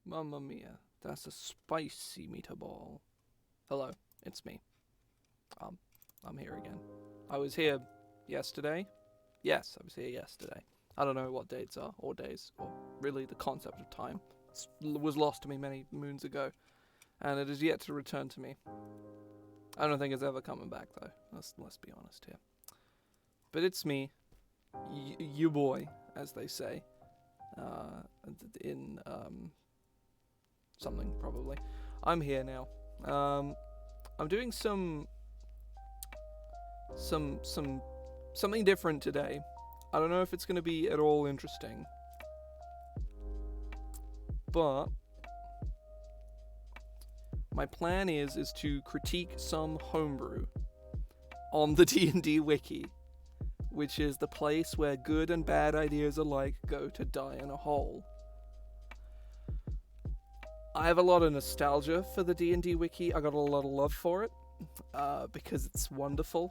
Mamma mia, that's a spicy meatball. Hello, it's me. Um, I'm here again. I was here yesterday. Yes, I was here yesterday. I don't know what dates are, or days, or really the concept of time. It was lost to me many moons ago, and it is yet to return to me. I don't think it's ever coming back, though. Let's be honest here. But it's me, you boy, as they say, in something probably. I'm here now. I'm doing something different today. I don't know if it's going to be at all interesting, but my plan is to critique some homebrew on the D&D Wiki, which is the place where good and bad ideas alike go to die in a hole. I have a lot of nostalgia for the D&D Wiki. I got a lot of love for it because it's wonderful.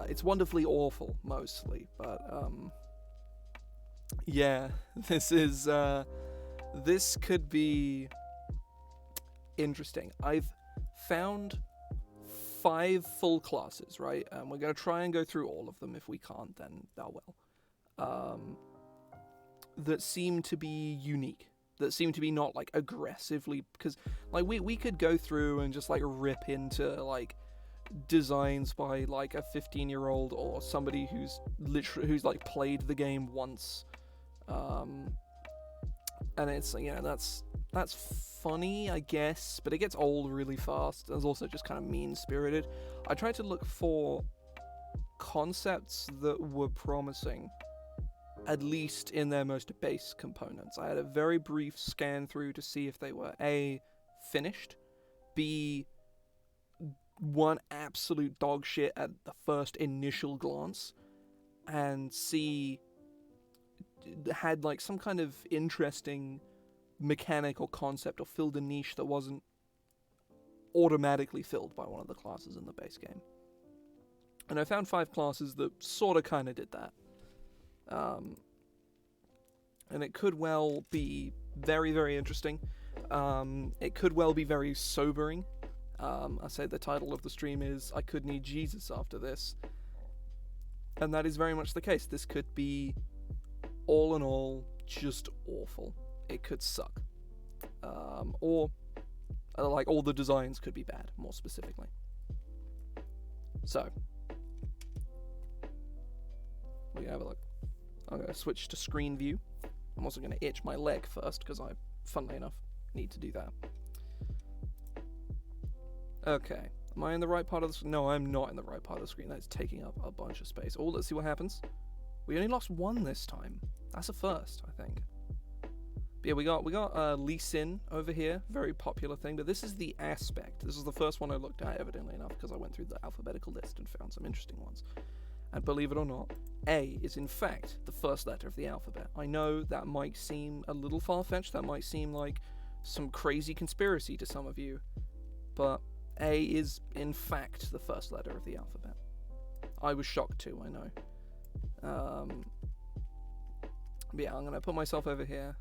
It's wonderfully awful, mostly, but yeah, this could be interesting. I've found 5 full classes, right? And we're gonna try and go through all of them. If we can't, then oh well. That seem to be unique. That seem to be not like aggressively, because like we could go through and just like rip into like designs by like a 15-year-old or somebody who's like played the game once, and it's that's funny, I guess, but it gets old really fast. It's also just kind of mean-spirited. I tried to look for concepts that were promising, at least in their most base components. I had a very brief scan through to see if they were A, finished, B, one absolute dog shit at the first initial glance, and C, had like some kind of interesting mechanic or concept or filled a niche that wasn't automatically filled by one of the classes in the base game. And I found 5 classes that sort of kind of did that. And it could well be very, very interesting. It could well be very sobering. I say the title of the stream is I Could Need Jesus after this. And that is very much the case. This could be, all in all, just awful. It could suck. Or like all the designs could be bad, more specifically. So, we can have a look. I'm going to switch to screen view. I'm also going to itch my leg first, because I, funnily enough, need to do that. Okay. Am I in the right part of the screen? No, I'm not in the right part of the screen. That's taking up a bunch of space. Oh, let's see what happens. We only lost 1 this time. That's a first, I think. But yeah, we got Lee Sin over here. Very popular thing. But this is the aspect. This is the first one I looked at, evidently enough, because I went through the alphabetical list and found some interesting ones. And believe it or not, A is in fact the first letter of the alphabet. I know that might seem a little far-fetched, that might seem like some crazy conspiracy to some of you, but A is in fact the first letter of the alphabet. I was shocked too, I know. But yeah, I'm gonna put myself over here.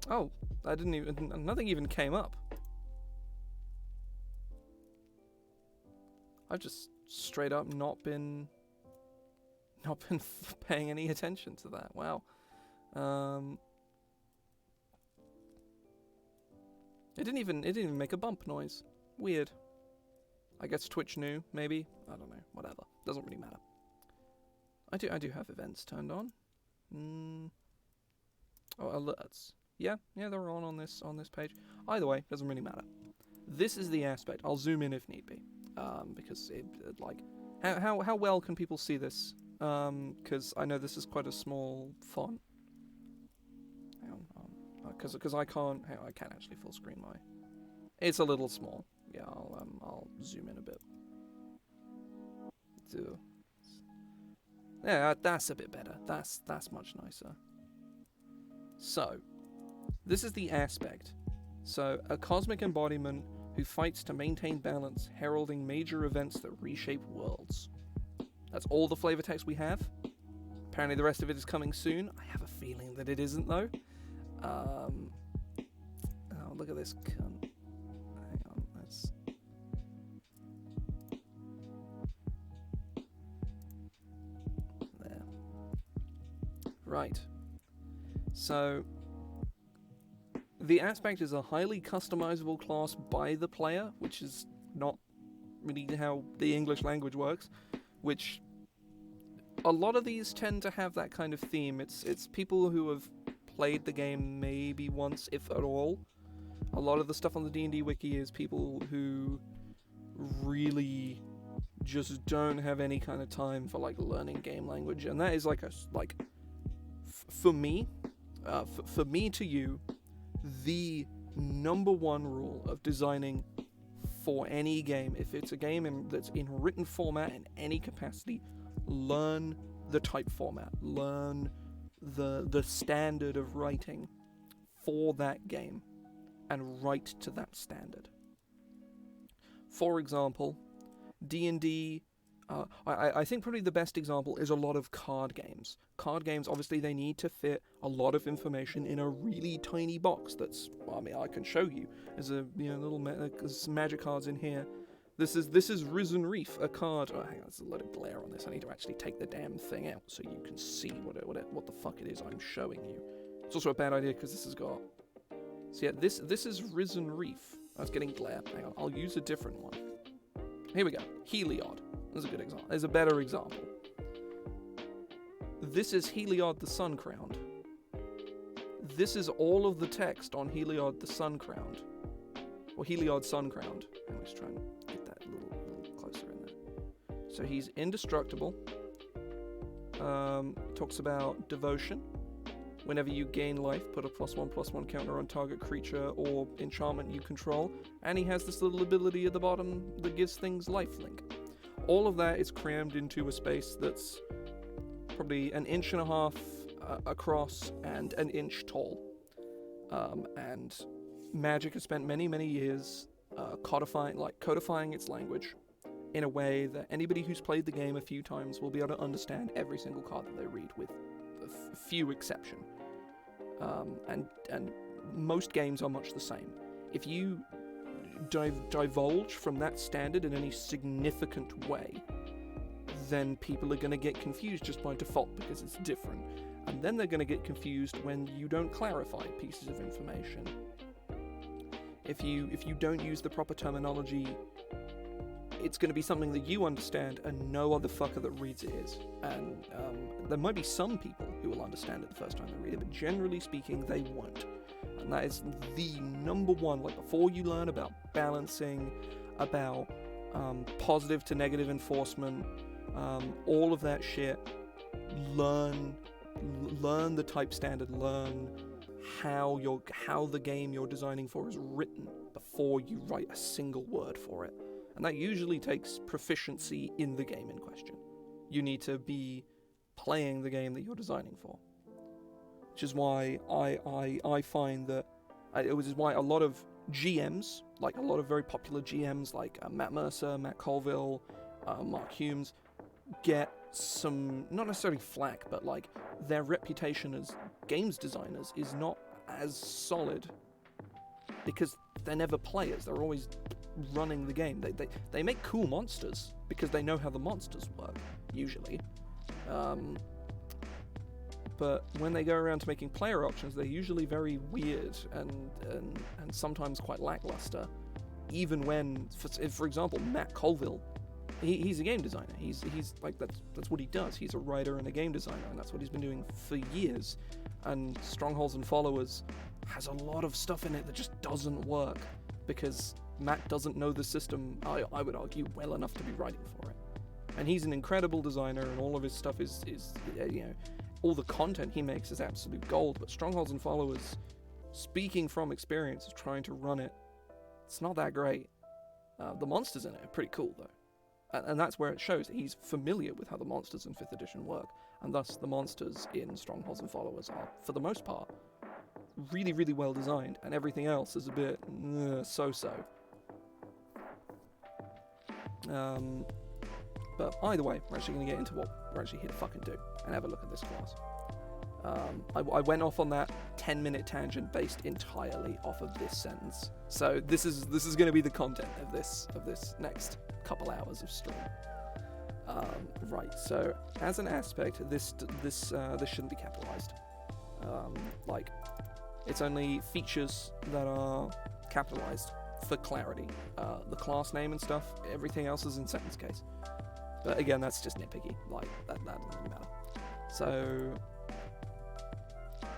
Oh, nothing even came up. I've just straight up not been paying any attention to that. Wow. It didn't even make a bump noise. Weird. I guess Twitch knew, maybe. I don't know. Whatever. Doesn't really matter. I do have events turned on. Oh, alerts. Yeah, they're on this page. Either way, doesn't really matter. This is the aspect. I'll zoom in if need be. Because it like how well can people see this? Because I know this is quite a small font. Hang on, because I can't. Hang on, I can actually full screen my. It's a little small. Yeah, I'll zoom in a bit. Yeah, that's a bit better. That's much nicer. So, this is the aspect. So, a cosmic embodiment who fights to maintain balance, heralding major events that reshape worlds. That's all the flavor text we have. Apparently the rest of it is coming soon. I have a feeling that it isn't, though. Oh, look at this cunt. Hang on, let's... There. Right. So, the aspect is a highly customizable class by the player, which is not really how the English language works, which a lot of these tend to have that kind of theme. It's people who have played the game maybe once, if at all. A lot of the stuff on the D&D Wiki is people who really just don't have any kind of time for like learning game language, and that is like for me to you, the number one rule of designing for any game, if it's a game that's in written format in any capacity, learn the type format, learn the standard of writing for that game, and write to that standard. For example, D&D, I think probably the best example is a lot of card games. Card games, obviously, they need to fit a lot of information in a really tiny box. That's, I mean, I can show you. There's a little there's some magic cards in here. This is Risen Reef, a card. Oh, hang on, there's a lot of glare on this. I need to actually take the damn thing out so you can see what the fuck it is I'm showing you. It's also a bad idea because this has got. So yeah, this is Risen Reef. That's getting glare. Hang on, I'll use a different one. Here we go. Heliod. There's a good example. There's a better example. This is Heliod the Sun-Crowned. This is all of the text on Heliod the Sun-Crowned. Or Heliod Sun-Crowned. I'm just trying to get that a little closer in there. So he's indestructible. Talks about devotion. Whenever you gain life, put a +1/+1 counter on target creature or enchantment you control. And he has this little ability at the bottom that gives things lifelink. All of that is crammed into a space that's probably 1.5 inches across and 1 inch tall. And Magic has spent many, many years codifying its language in a way that anybody who's played the game a few times will be able to understand every single card that they read, with a few exception. And most games are much the same. If you divulge from that standard in any significant way, then people are going to get confused just by default because it's different. And then they're going to get confused when you don't clarify pieces of information. If you don't use the proper terminology, it's going to be something that you understand and no other fucker that reads it is. And there might be some people who will understand it the first time they read it, but generally speaking, they won't. And that is the number one, like before you learn about balancing, about positive to negative enforcement, all of that shit, learn the type standard, learn how the game you're designing for is written before you write a single word for it. And that usually takes proficiency in the game in question. You need to be playing the game that you're designing for. Which is why I find that which is why a lot of GMs, like a lot of very popular GMs like Matt Mercer, Matt Colville, Mark Humes, get some, not necessarily flack, but like their reputation as games designers is not as solid because they're never players. They're always running the game. They make cool monsters because they know how the monsters work, usually. But when they go around to making player options, they're usually very weird and sometimes quite lackluster. Even when, for example, Matt Colville, he's a game designer. He's like that's what he does. He's a writer and a game designer, and that's what he's been doing for years. And Strongholds and Followers has a lot of stuff in it that just doesn't work because Matt doesn't know the system, I would argue, well enough to be writing for it. And he's an incredible designer, and all of his stuff is all the content he makes is absolute gold. But Strongholds and Followers, speaking from experience of trying to run it, it's not that great. The monsters in it are pretty cool, though. And that's where it shows that he's familiar with how the monsters in 5th edition work. And thus, the monsters in Strongholds and Followers are, for the most part, really, really well designed. And everything else is a bit so-so. But either way, we're actually going to get into what we're actually here to fucking do and have a look at this class. I went off on that 10-minute tangent based entirely off of this sentence. So this is going to be the content of this next couple hours of stream. Right. So as an aspect, this shouldn't be capitalized. Like, it's only features that are capitalized for clarity. The class name and stuff, everything else is in sentence case. But again, that's just nitpicky. Like, that doesn't really matter. So,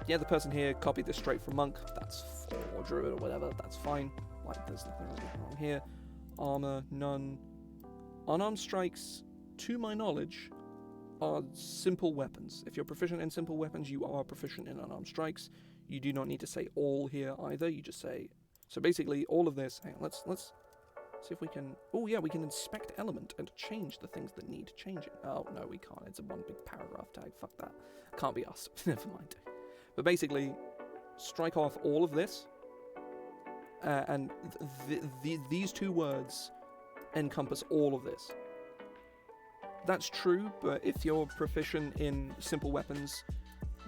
yeah, the person here copied this straight from Monk. That's or Druid or whatever. That's fine. Like, there's nothing really wrong here. Armor, none. Unarmed strikes, to my knowledge, are simple weapons. If you're proficient in simple weapons, you are proficient in unarmed strikes. You do not need to say all here either. You just say... So basically, all of this... Hang on, let's see if we can... Oh, yeah, we can inspect element and change the things that need changing. Oh, no, we can't. It's a one big paragraph tag. Fuck that. Can't be us. Never mind. But basically, strike off all of this. And these two words encompass all of this. That's true, but if you're proficient in simple weapons,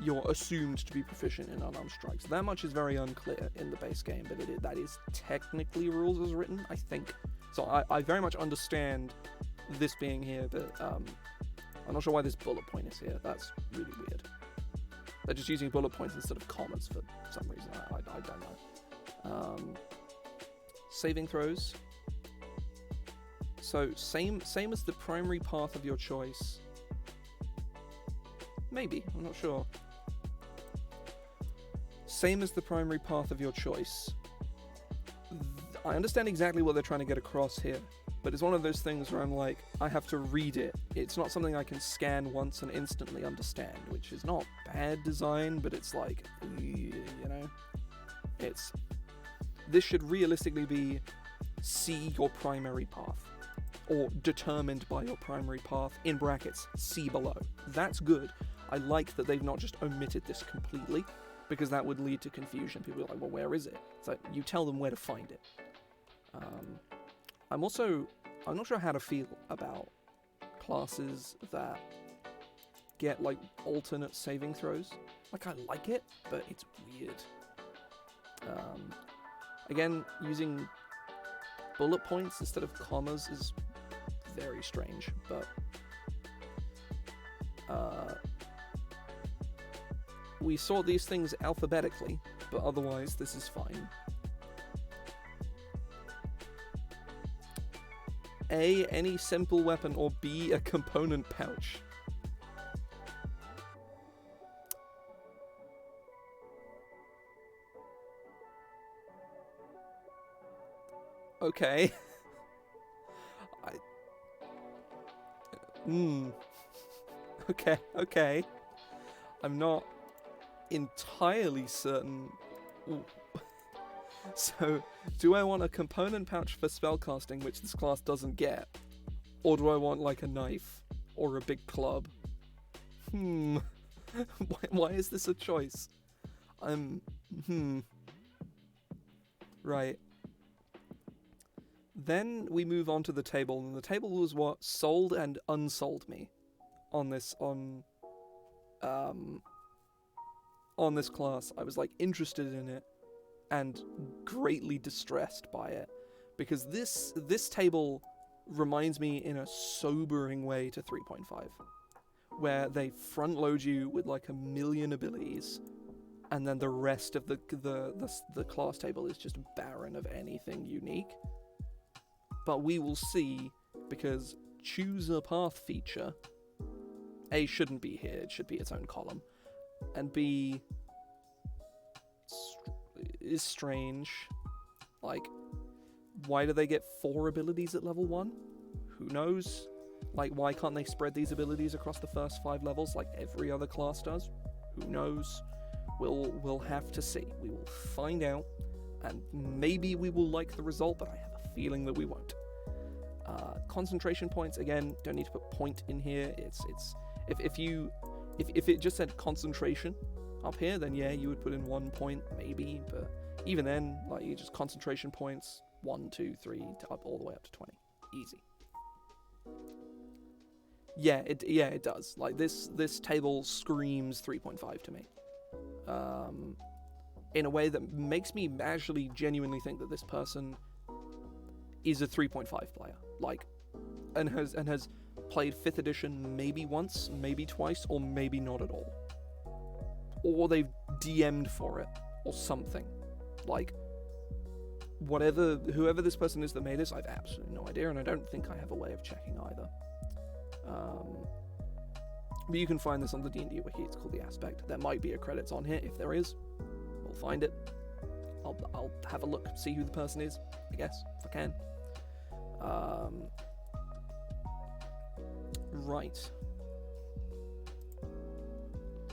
you're assumed to be proficient in unarmed strikes. That much is very unclear in the base game, but that is technically rules as written, I think. So I very much understand this being here, but I'm not sure why this bullet point is here. That's really weird. They're just using bullet points instead of commas for some reason. I don't know. Saving throws. So same as the primary path of your choice. Maybe, I'm not sure. Same as the primary path of your choice. I understand exactly what they're trying to get across here, but it's one of those things where I'm like, I have to read it. It's not something I can scan once and instantly understand, which is not bad design, but it's like, you know, this should realistically be see your primary path, or determined by your primary path, in brackets, see below. That's good. I like that they've not just omitted this completely, because that would lead to confusion. People are like, well, where is it? It's like, you tell them where to find it. I'm not sure how to feel about classes that get, like, alternate saving throws. Like, I like it, but it's weird. Again, using bullet points instead of commas is very strange, but we sort these things alphabetically, but otherwise this is fine. A, any simple weapon, or B, a component pouch. Okay. Okay. I'm not entirely certain. Ooh. So, do I want a component pouch for spellcasting, which this class doesn't get? Or do I want, like, a knife? Or a big club? Why is this a choice? Right. Then we move on to the table, and the table was what sold and unsold me on this class. I was, like, interested in it and greatly distressed by it, because this table reminds me in a sobering way to 3.5, where they front load you with like a million abilities, and then the rest of the class table is just barren of anything unique. But we will see, because choose a path feature, A, shouldn't be here, it should be its own column, and B, is strange. Like, why do they get 4 abilities at level 1? Who knows? Like, why can't they spread these abilities across the first 5 levels like every other class does? Who knows? We'll have to see. We will find out, and maybe we will like the result, but I have a feeling that we won't. Concentration points, again, don't need to put point in here. If it just said concentration up here, then yeah, you would put in 1 point, maybe, but even then, like, you just concentration points, 1, 2, 3, up all the way up to 20. Easy. Yeah, it does. Like this table screams 3.5 to me. In a way that makes me actually genuinely think that this person is a 3.5 player. Like, and has played 5th edition maybe once, maybe twice, or maybe not at all. Or they've DM'd for it, or something. Like, whoever this person is that made this, I've absolutely no idea, and I don't think I have a way of checking either. But you can find this on the D&D Wiki. It's called The Aspect. There might be a credits on here. If there is, we'll find it. I'll have a look, see who the person is, I guess, if I can. Right.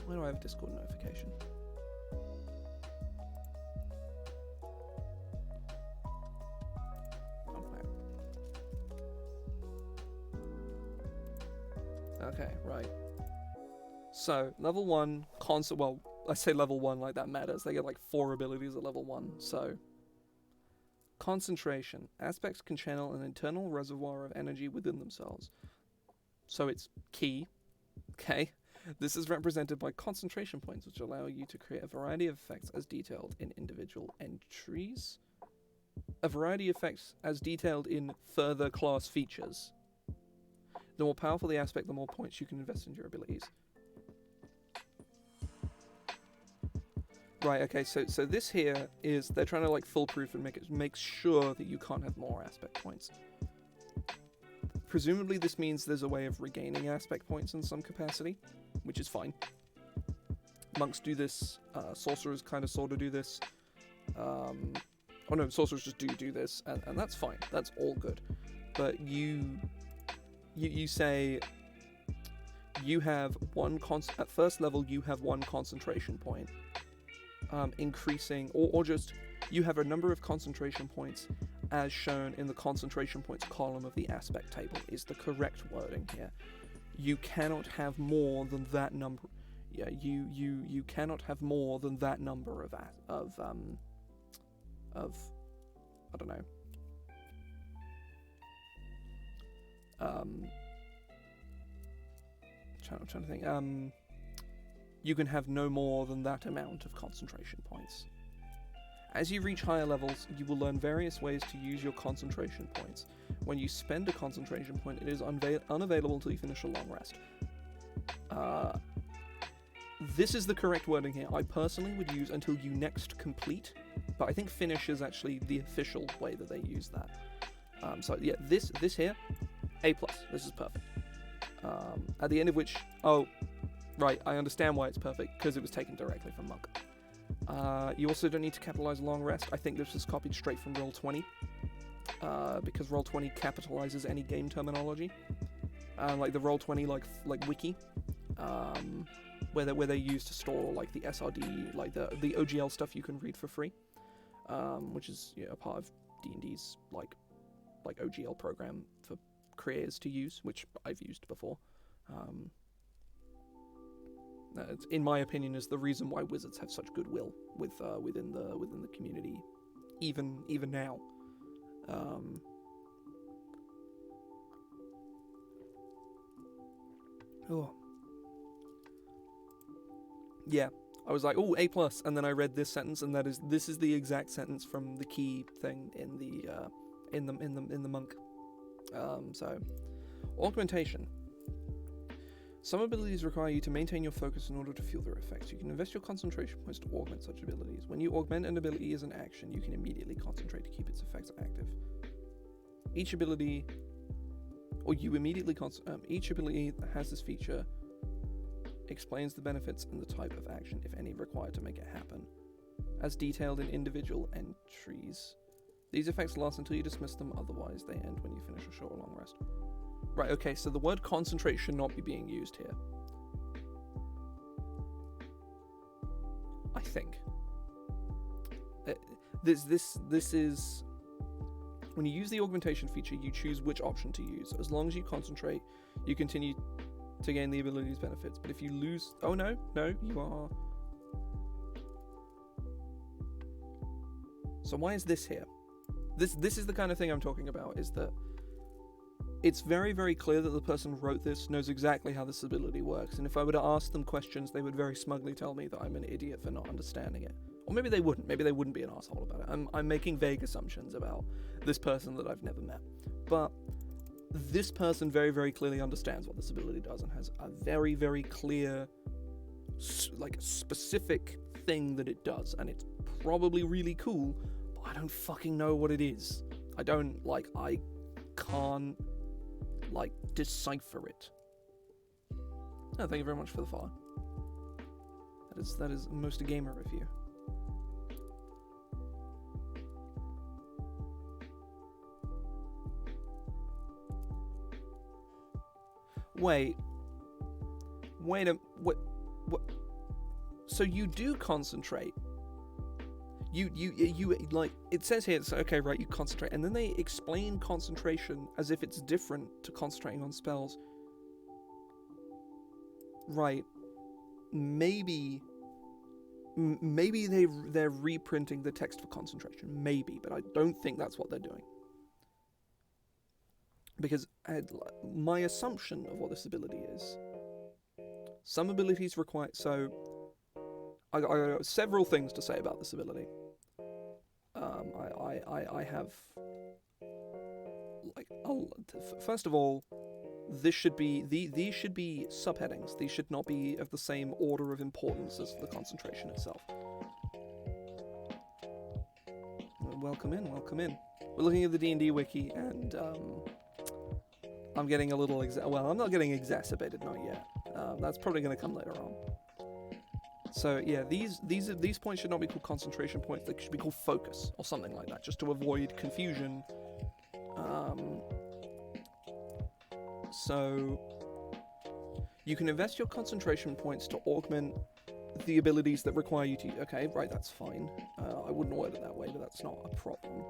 Why do I have a Discord notification? Okay, right. So, level 1, well, I say level 1 like that matters. They get like 4 abilities at level 1, so... Concentration. Aspects can channel an internal reservoir of energy within themselves. So it's key. Okay. This is represented by concentration points, which allow you to create a variety of effects as detailed in individual entries. A variety of effects as detailed in further class features. The more powerful the aspect, the more points you can invest in your abilities. Right, okay, so this here is, they're trying to like foolproof and make sure that you can't have more aspect points. Presumably this means there's a way of regaining aspect points in some capacity, which is fine. Monks do this, sorcerers kind of sort of do this. Oh no, sorcerers just do this, and that's fine, that's all good. But you say you have one, at first level you have one concentration point. Increasing, or just you have a number of concentration points as shown in the concentration points column of the aspect table is the correct wording here. You cannot have more than that number. Yeah, you cannot have more than that number of I don't know. I'm trying to think. You can have no more than that amount of concentration points. As you reach higher levels, you will learn various ways to use your concentration points. When you spend a concentration point, it is unavailable until you finish a long rest. This is the correct wording here. I personally would use until you next complete, but I think finish is actually the official way that they use that. So yeah, this here, A+. This is perfect. At the end of which, oh, right, I understand why it's perfect, because it was taken directly from Monk. You also don't need to capitalize long rest. I think this was copied straight from Roll20, because Roll20 capitalizes any game terminology. Like the Roll20 like wiki, where they use to store like the SRD, like the OGL stuff you can read for free, which is a part of D&D's like OGL program for creators to use, which I've used before. It's, in my opinion, is the reason why wizards have such goodwill within the community, even now. Oh, yeah. I was like, oh, A+, and then I read this sentence, and this is the exact sentence from the key thing in the monk. So, augmentation. Some abilities require you to maintain your focus in order to feel their effects. You can invest your concentration points to augment such abilities. When you augment an ability as an action, you can immediately concentrate to keep its effects active. Each ability that has this feature explains the benefits and the type of action, if any, required to make it happen, as detailed in individual entries. These effects last until you dismiss them, otherwise they end when you finish a short or long rest. Right, okay, so the word concentrate should not be being used here. I think. This is... When you use the augmentation feature, you choose which option to use. As long as you concentrate, you continue to gain the ability's benefits. But if you lose... Oh, no, you are... So why is this here? This is the kind of thing I'm talking about, is that it's very, very clear that the person who wrote this knows exactly how this ability works, and if I were to ask them questions, they would very smugly tell me that I'm an idiot for not understanding it. Or maybe they wouldn't. Maybe they wouldn't be an asshole about it. I'm making vague assumptions about this person that I've never met. But this person very, very clearly understands what this ability does and has a very, very clear, like, specific thing that it does, and it's probably really cool, but I don't fucking know what it is. I can't, decipher it. Oh, thank you very much for the follow. That is most a gamer review. Wait, what? So you do concentrate. You like, it says here, it's okay, right, you concentrate, and then they explain concentration as if it's different to concentrating on spells. Right. Maybe they're reprinting the text for concentration. Maybe, but I don't think that's what they're doing. Because my assumption of what this ability is, some abilities require, so I got several things to say about this ability. I have, like, first of all, these should be subheadings. These should not be of the same order of importance as the concentration itself. Welcome in. We're looking at the D&D Wiki, and I'm getting a little I'm not getting exacerbated, not yet. That's probably going to come later on. So yeah, these points should not be called concentration points. They should be called focus or something like that, just to avoid confusion. So you can invest your concentration points to augment the abilities that require you to. Okay, right, that's fine. I wouldn't word it that way, but that's not a problem.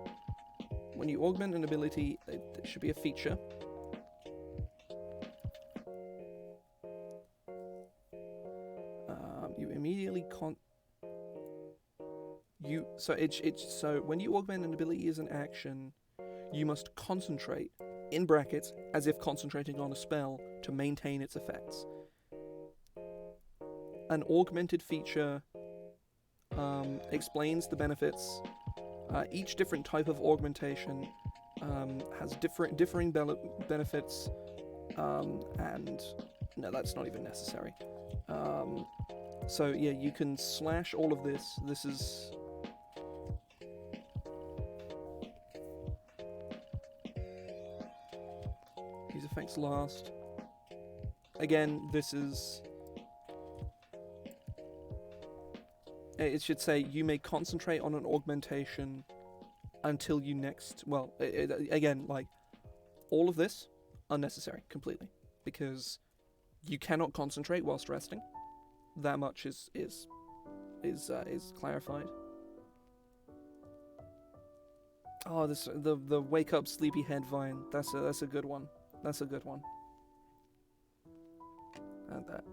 When you augment an ability, it should be a feature. You immediately so when you augment an ability as an action, you must concentrate, in brackets, as if concentrating on a spell, to maintain its effects. An augmented feature explains the benefits. Each different type of augmentation has differing benefits, and no, that's not even necessary. So yeah, you can slash all of this. This is... These effects last. Again, this is... It should say, you may concentrate on an augmentation until you next... Well, again, like, all of this, unnecessary, completely. Because you cannot concentrate whilst resting. That much is clarified. Oh, the wake up sleepyhead vine. That's a good one. That's a good one.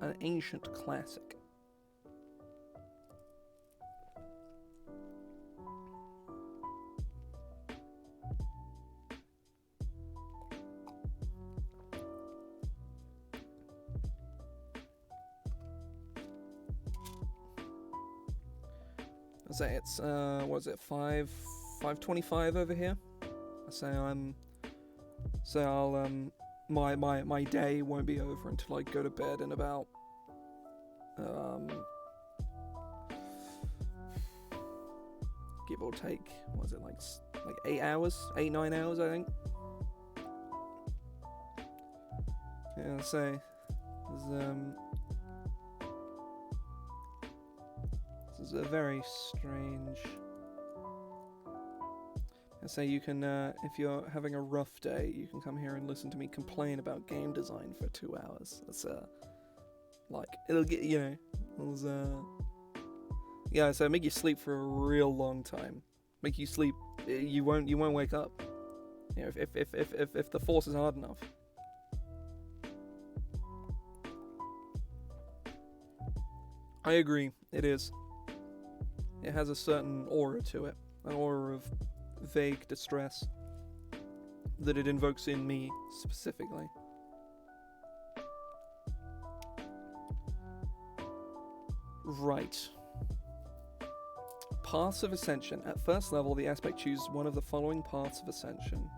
An ancient classic. Say it's what is it, 5:25 over here. My day won't be over until I go to bed in about give or take, what is it, like 8 9 hours, I think. Yeah, so this is a very strange... So you can, if you're having a rough day, you can come here and listen to me complain about game design for 2 hours. That's, like, it'll get, you know, yeah, so make you sleep for a real long time. Make you sleep, you won't wake up. You know, if the force is hard enough. I agree, it is. It has a certain aura to it, an aura of vague distress that it invokes in me specifically. Right. Paths of Ascension. At first level, the aspect chooses one of the following paths of ascension.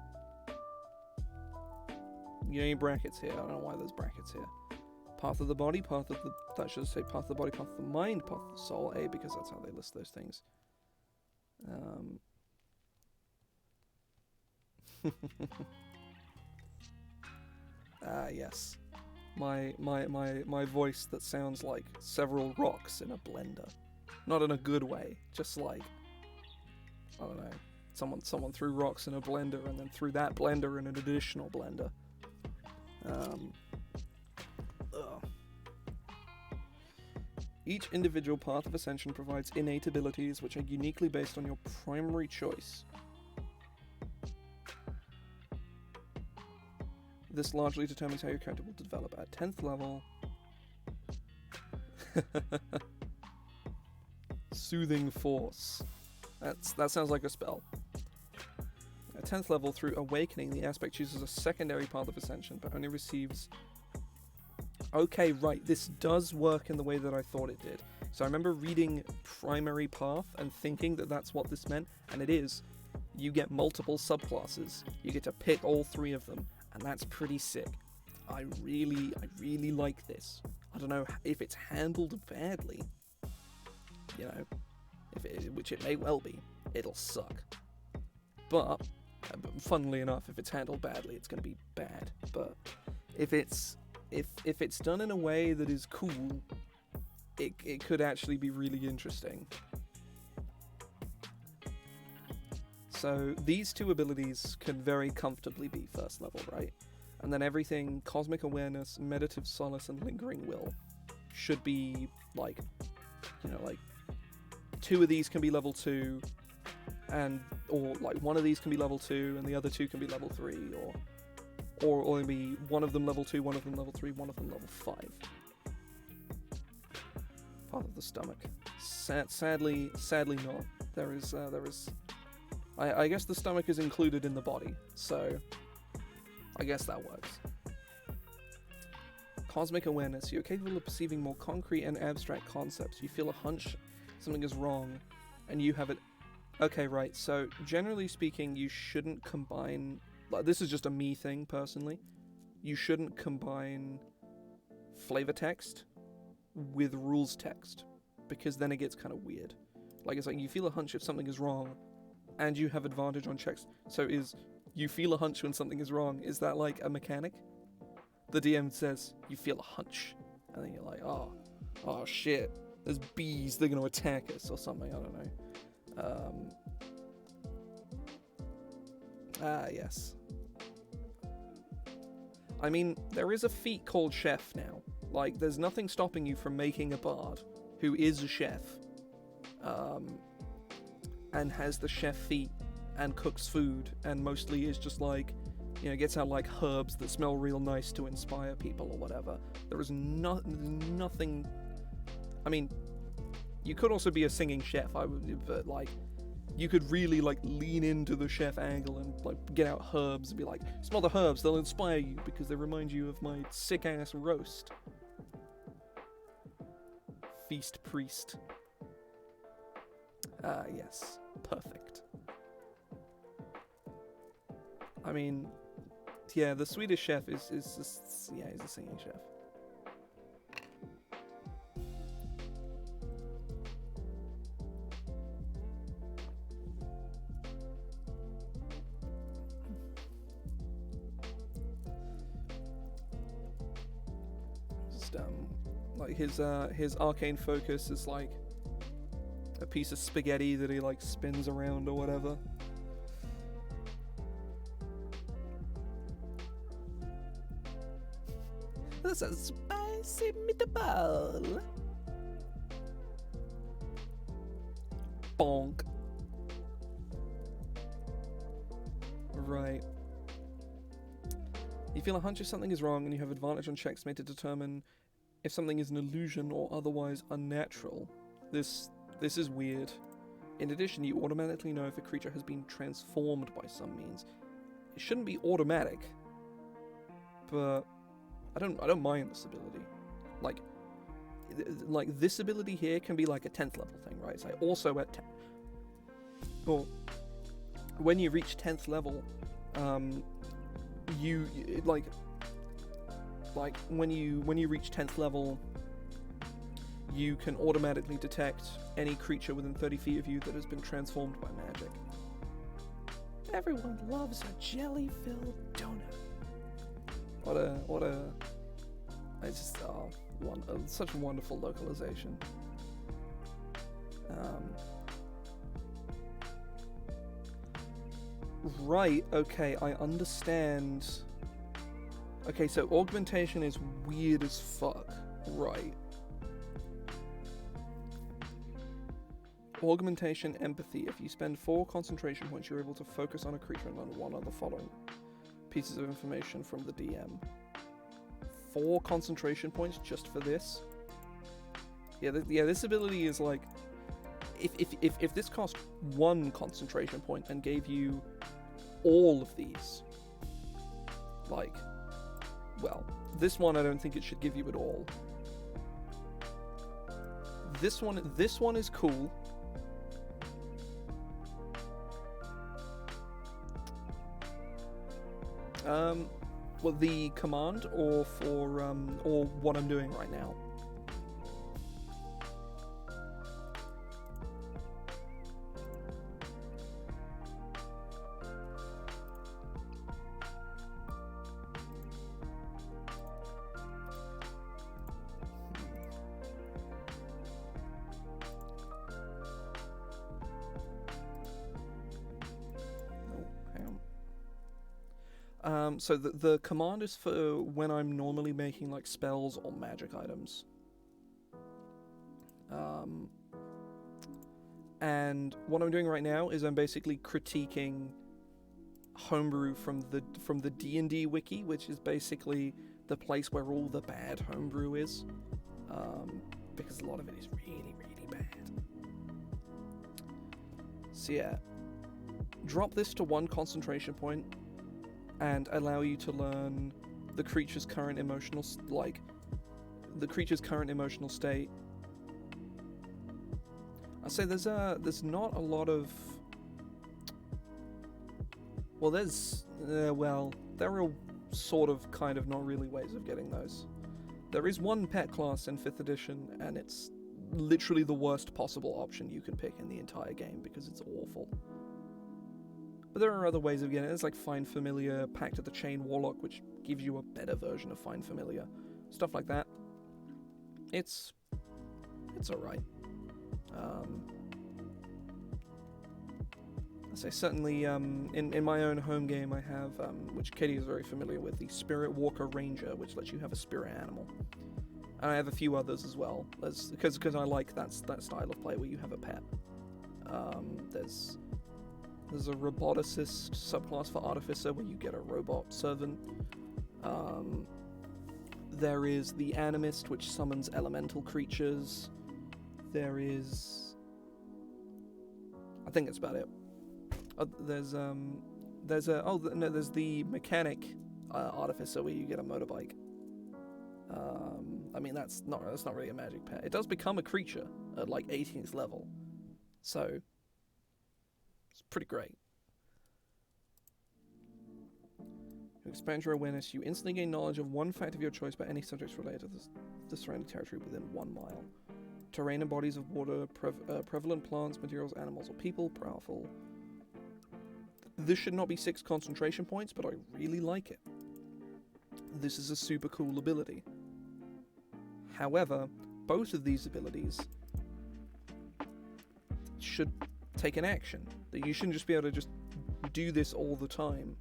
You need brackets here. I don't know why there's brackets here. Path of the body, path of the... That should say path of the body, path of the mind, path of the soul. A, because that's how they list those things. Yes. My voice that sounds like several rocks in a blender. Not in a good way, just like, I don't know, someone threw rocks in a blender and then threw that blender in an additional blender. Each individual path of ascension provides innate abilities which are uniquely based on your primary choice. This largely determines how your character will develop at 10th level. Soothing Force. That sounds like a spell. At 10th level, through Awakening, the aspect chooses a secondary path of ascension, but only receives... Okay, right, this does work in the way that I thought it did. So I remember reading primary path and thinking that that's what this meant, and it is. You get multiple subclasses. You get to pick all 3 of them, and that's pretty sick. I really like this. I don't know if it's handled badly. You know, which it may well be, it'll suck. But, funnily enough, if it's handled badly, it's going to be bad. But if it's done in a way that is cool, it could actually be really interesting. So these 2 abilities can very comfortably be first level, right? And then everything, Cosmic Awareness, Meditative Solace, and Lingering Will, should be like, you know, like 2 of these can be level 2, or like 1 of these can be level 2, and the other 2 can be level 3, or maybe 1 of them level 2, 1 of them level 3, 1 of them level 5. Path of the Stomach. Sadly not. There is. I guess the stomach is included in the body, so I guess that works. Cosmic Awareness. You're capable of perceiving more concrete and abstract concepts. You feel a hunch something is wrong, and you have it... Okay, right, so generally speaking, you shouldn't combine... Like, this is just a me thing, personally. You shouldn't combine flavor text with rules text, because then it gets kind of weird. Like, it's like, you feel a hunch if something is wrong, and you have advantage on checks. So is you feel a hunch when something is wrong, is that like a mechanic? The DM says, you feel a hunch. And then you're like, oh shit, there's bees, they're going to attack us or something, I don't know. Yes. I mean, there is a feat called chef now. Like, there's nothing stopping you from making a bard who is a chef. And has the chef feat and cooks food and mostly is just like, you know, gets out like herbs that smell real nice to inspire people or whatever. There is nothing. I mean, you could also be a singing chef, but like, you could really like lean into the chef angle and like get out herbs and be like, smell the herbs, they'll inspire you because they remind you of my sick ass roast. Feast Priest. Yes. Perfect. I mean, yeah, the Swedish chef is just, yeah, he's a singing chef. Just, like his arcane focus is like a piece of spaghetti that he like spins around or whatever. That's a spicy meatball. Bonk. Right. You feel a hunch if something is wrong and you have advantage on checks made to determine if something is an illusion or otherwise unnatural. This is weird. In addition, you automatically know if a creature has been transformed by some means. It shouldn't be automatic, but I don't mind this ability. Like this ability here can be like a 10th level thing, right? It's like also at 10. Or when you reach 10th level, you like when you reach 10th level, you can automatically detect any creature within 30 feet of you that has been transformed by magic. Everyone loves a jelly-filled donut. Such a wonderful localization. Right, okay, I understand. Okay, so augmentation is weird as fuck. Right. Augmentation empathy. If you spend 4 concentration points, you're able to focus on a creature and learn one of the following pieces of information from the DM. 4 concentration points just for this? Yeah, this ability is like... If this cost 1 concentration point and gave you all of these, like... Well, this one I don't think it should give you at all. This one is cool. Well, the command or for or what I'm doing right now. So the command is for when I'm normally making like spells or magic items. And what I'm doing right now is I'm basically critiquing Homebrew from the D&D Wiki, which is basically the place where all the bad Homebrew is, because a lot of it is really, really bad. So yeah, drop this to 1 concentration point and allow you to learn the creature's current emotional state. I say there's not a lot of... Well, there are sort of kind of not really ways of getting those. There is one pet class in 5th edition, and it's literally the worst possible option you can pick in the entire game because it's awful. But there are other ways of getting it. There's like Find Familiar, Pact of the Chain Warlock, which gives you a better version of Find Familiar. Stuff like that. It's alright. I say certainly in my own home game I have, which Katie is very familiar with, the Spirit Walker Ranger, which lets you have a spirit animal. And I have a few others as well, because I like that style of play where you have a pet. There's a roboticist subclass for Artificer where you get a robot servant. There is the Animist, which summons elemental creatures. There is... I think that's about it. There's the Mechanic Artificer where you get a motorbike. I mean, that's not really a magic pet. It does become a creature at like 18th level. So... it's pretty great. To expand your awareness, you instantly gain knowledge of one fact of your choice about any subjects related to the surrounding territory within 1 mile. Terrain and bodies of water, prevalent plants, materials, animals, or people, powerful. This should not be 6 concentration points, but I really like it. This is a super cool ability. However, both of these abilities should take an action. That you shouldn't just be able to just do this all the time.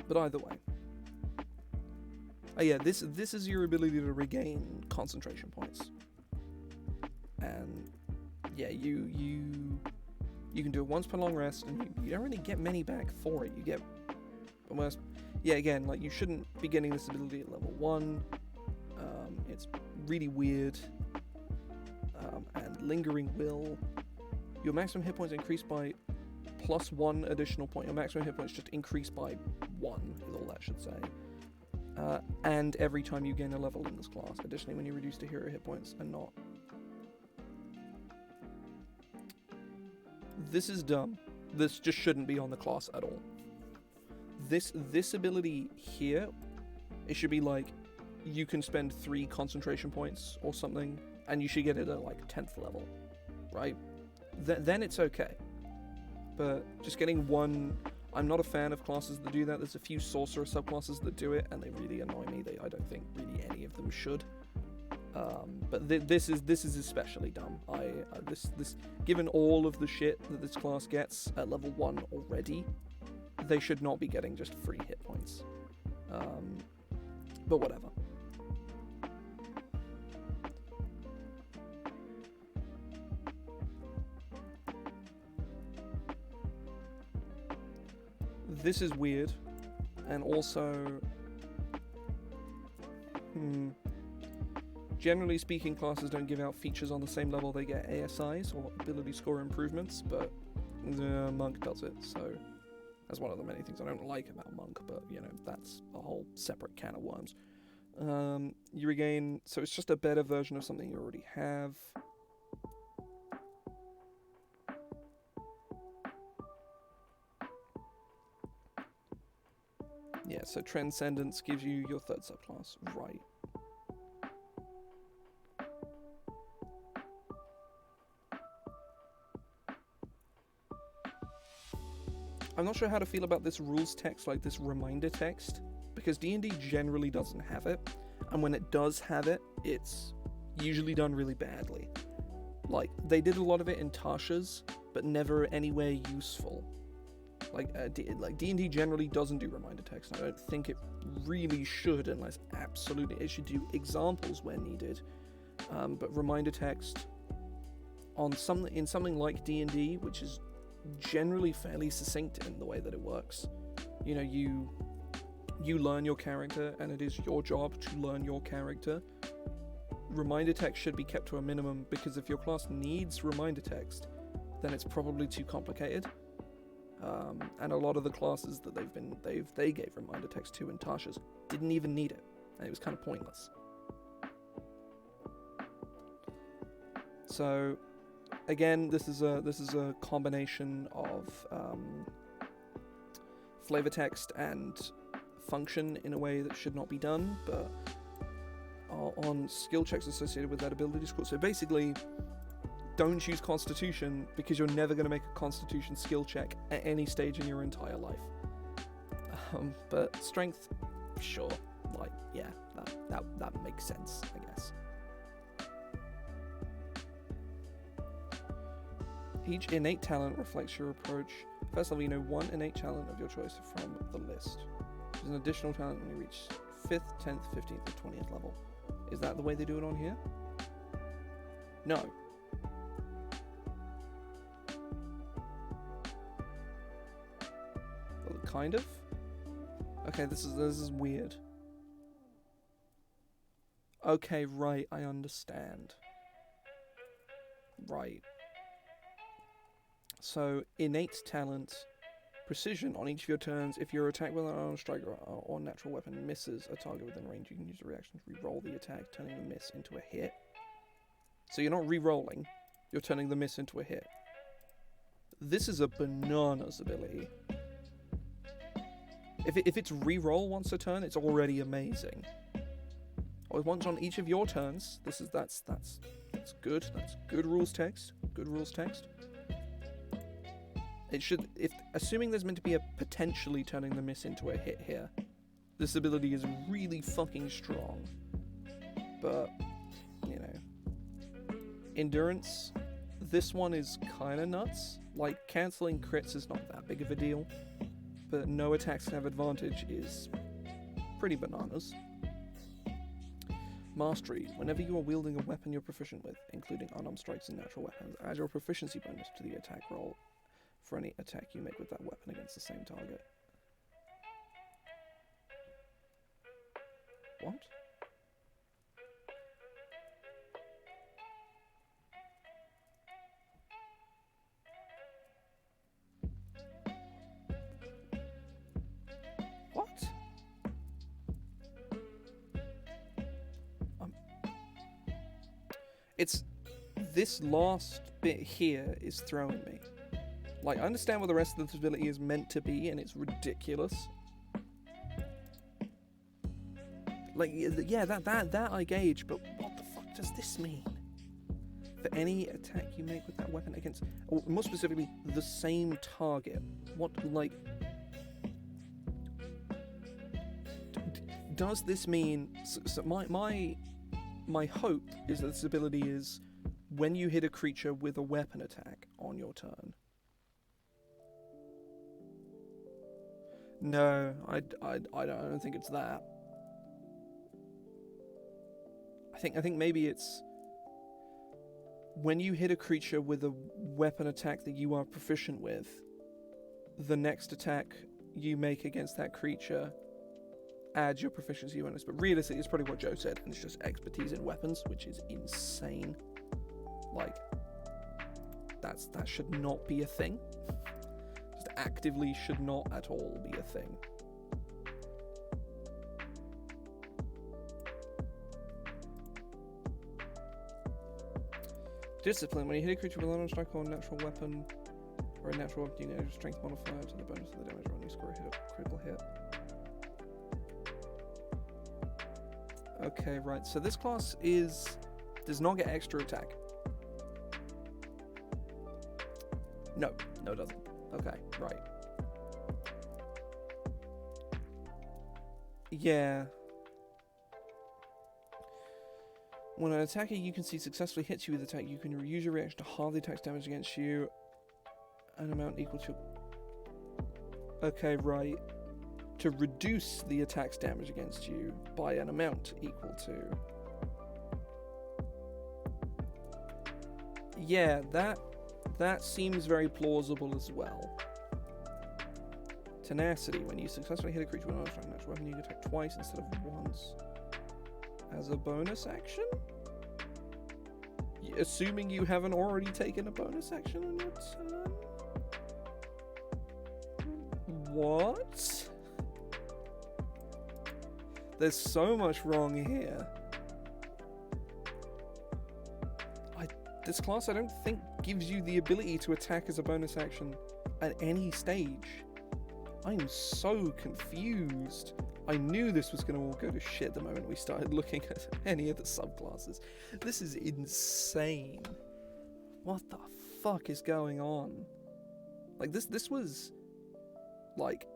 But either way. Oh yeah, this is your ability to regain concentration points. And yeah, you can do it once per long rest, and you don't really get many back for it. You get almost... Yeah, again, like, you shouldn't be getting this ability at level 1. It's really weird. And Lingering Will. Your maximum hit points increase by plus 1 additional point. Your maximum hit points just increase by 1, is all that should say. And every time you gain a level in this class. Additionally, when you reduce the hero hit points and not. This is dumb. This just shouldn't be on the class at all. This ability here, it should be like, you can spend 3 concentration points or something, and you should get it at like 10th level, right? Then it's okay. But just getting 1, I'm not a fan of classes that do that. There's a few sorcerer subclasses that do it, and they really annoy me. I don't think really any of them should. But this is especially dumb. This given all of the shit that this class gets at level 1 already, they should not be getting just free hit points. But whatever. This is weird, and also, generally speaking, classes don't give out features on the same level they get ASIs, or ability score improvements, but Monk does it, so that's one of the many things I don't like about Monk, but, you know, that's a whole separate can of worms. You regain, so it's just a better version of something you already have. Yeah, so Transcendence gives you your 3rd subclass, right. I'm not sure how to feel about this rules text, like this reminder text, because D&D generally doesn't have it, and when it does have it, it's usually done really badly. Like, they did a lot of it in Tasha's, but never anywhere useful. Like D&D generally doesn't do reminder text. I don't think it really should, unless absolutely it should do examples where needed. But reminder text in something like D&D, which is generally fairly succinct in the way that it works. You know, you learn your character, and it is your job to learn your character. Reminder text should be kept to a minimum, because if your class needs reminder text, then it's probably too complicated. And a lot of the classes that they gave reminder text to in Tasha's didn't even need it, and it was kind of pointless. So, again, this is a combination of flavor text and function in a way that should not be done, but on skill checks associated with that ability score. So basically, don't choose Constitution, because you're never going to make a Constitution skill check at any stage in your entire life. But Strength, sure, like, yeah, that makes sense, I guess. Each innate talent reflects your approach. First level, you know 1 innate talent of your choice from the list. There's an additional talent when you reach 5th, 10th, 15th, or 20th level. Is that the way they do it on here? No. Well, kind of. Okay, this is weird. Okay, right, I understand. Right. So, innate talent, precision. On each of your turns, if your attack with an unarmed strike or natural weapon misses a target within range, you can use a reaction to re-roll the attack, turning the miss into a hit. So you're not re-rolling, you're turning the miss into a hit. This is a bananas ability. If it's re-roll once a turn, it's already amazing. Or once on each of your turns, that's good. That's good rules text. Good rules text. It should, assuming there's meant to be a potentially turning the miss into a hit here, this ability is really fucking strong. But, you know, endurance, this one is kind of nuts. Like, cancelling crits is not that big of a deal, but no attacks can have advantage is pretty bananas. Mastery, whenever you are wielding a weapon you're proficient with, including unarmed strikes and natural weapons, add your proficiency bonus to the attack roll for any attack you make with that weapon against the same target. What? It's this last bit here is throwing me. Like, I understand what the rest of this ability is meant to be, and it's ridiculous. Like, yeah, that I gauge, but what the fuck does this mean? For any attack you make with that weapon against, or more specifically, the same target. What, like... Does this mean... So my hope is that this ability is when you hit a creature with a weapon attack on your turn. No, I don't think it's that. I think maybe it's when you hit a creature with a weapon attack that you are proficient with, the next attack you make against that creature adds your proficiency bonus. But realistically, it's probably what Joe said, and it's just expertise in weapons, which is insane. Like, that should not be a thing. Just actively should not at all be a thing. Discipline. When you hit a creature with an unarmed strike or a natural weapon, or a natural weapon, you add a strength modifier to the bonus of the damage roll when you score a critical hit. Okay, right. So this class does not get extra attack. No, it doesn't. Okay, right. Yeah. When an attacker you can see successfully hits you with attack, you can use your reaction to halve the attack's damage against you, an amount equal to... Okay, right. To reduce the attack's damage against you by an amount equal to... Yeah, that seems very plausible as well. Tenacity. When you successfully hit a creature with an unarmed natural weapon, you can attack twice instead of once. As a bonus action? Assuming you haven't already taken a bonus action on your turn? What? There's so much wrong here. This class I don't think gives you the ability to attack as a bonus action at any stage. I'm so confused. I knew this was going to all go to shit the moment we started looking at any of the subclasses. This is insane. What the fuck is going on? Like, this was, like,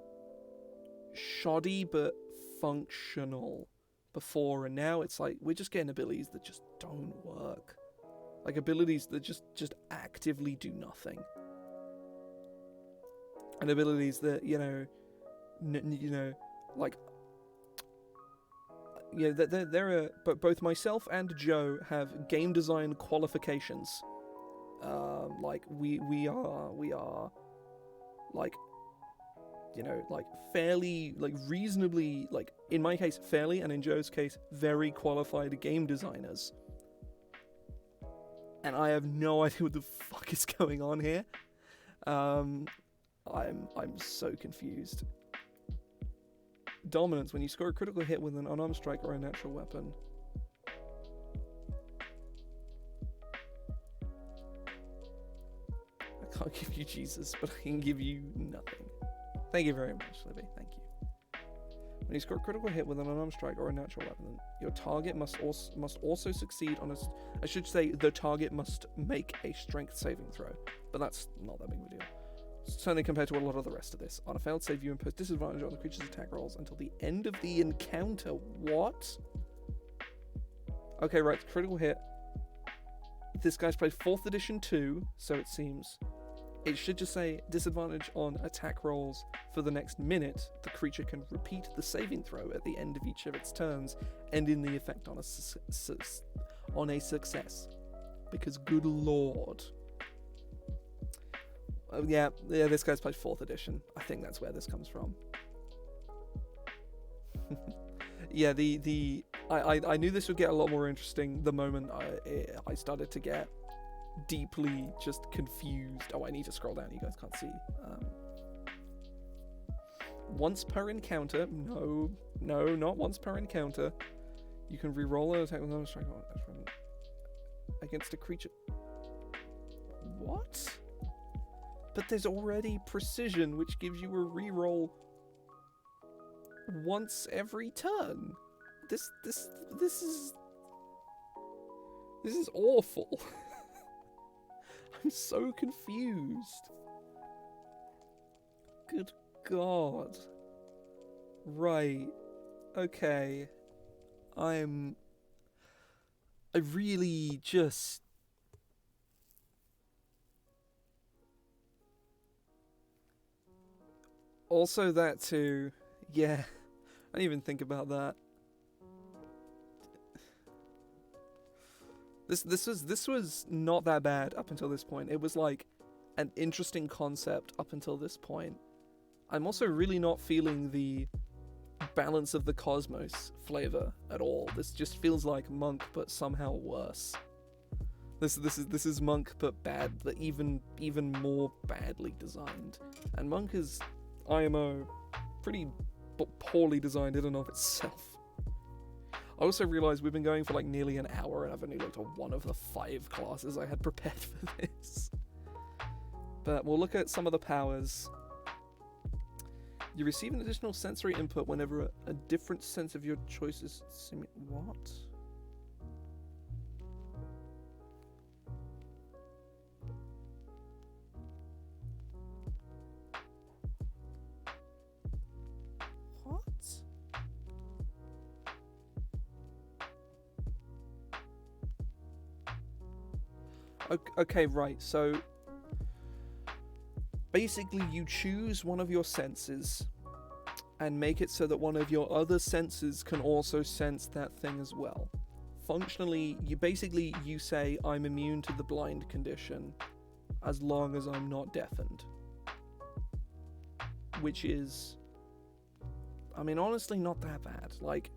shoddy but functional before, and now it's like, we're just getting abilities that just don't work. Like, abilities that just actively do nothing. And abilities that, like... Yeah, there are, but both myself and Joe have game design qualifications. Like we are, like, like fairly, like reasonably, like in my case fairly, and in Joe's case very qualified game designers. And I have no idea what the fuck is going on here. I'm so confused. Dominance. When you score a critical hit with an unarmed strike or a natural weapon. I can't give you Jesus, but I can give you nothing. Thank you very much, Libby. Thank you. When you score a critical hit with an unarmed strike or a natural weapon, your target must also succeed on a... I should say the target must make a strength saving throw, but that's not that big of a deal. Certainly compared to a lot of the rest of this. On a failed save, you impose disadvantage on the creature's attack rolls until the end of the encounter. What? Okay, right, critical hit. This guy's played 4th edition 2, so it seems. It should just say disadvantage on attack rolls for the next minute. The creature can repeat the saving throw at the end of each of its turns, ending the effect on a success. Because good lord. Yeah, this guy's played 4th edition. I think that's where this comes from. Yeah, I knew this would get a lot more interesting the moment I started to get deeply just confused. Oh, I need to scroll down. You guys can't see. Once per encounter. No, not once per encounter. You can re-roll an attack with another strike. against a creature. What? But there's already precision, which gives you a reroll once every turn. This is awful. I'm so confused. Good God. Right. Okay. I really just... Also that too. Yeah. I didn't even think about that. This was not that bad up until this point. It was like an interesting concept up until this point. I'm also really not feeling the balance of the cosmos flavor at all. This just feels like Monk, but somehow worse. This is Monk, but bad, but even more badly designed. And Monk is IMO, pretty poorly designed in and of itself. I also realised we've been going for like nearly an hour and I've only looked at one of the 5 classes I had prepared for this. But we'll look at some of the powers. You receive an additional sensory input whenever a different sense of your choice is what? Okay, right, so basically you choose one of your senses and make it so that one of your other senses can also sense that thing as well. Functionally, you say, I'm immune to the blind condition as long as I'm not deafened. Which is, I mean, honestly not that bad. Like,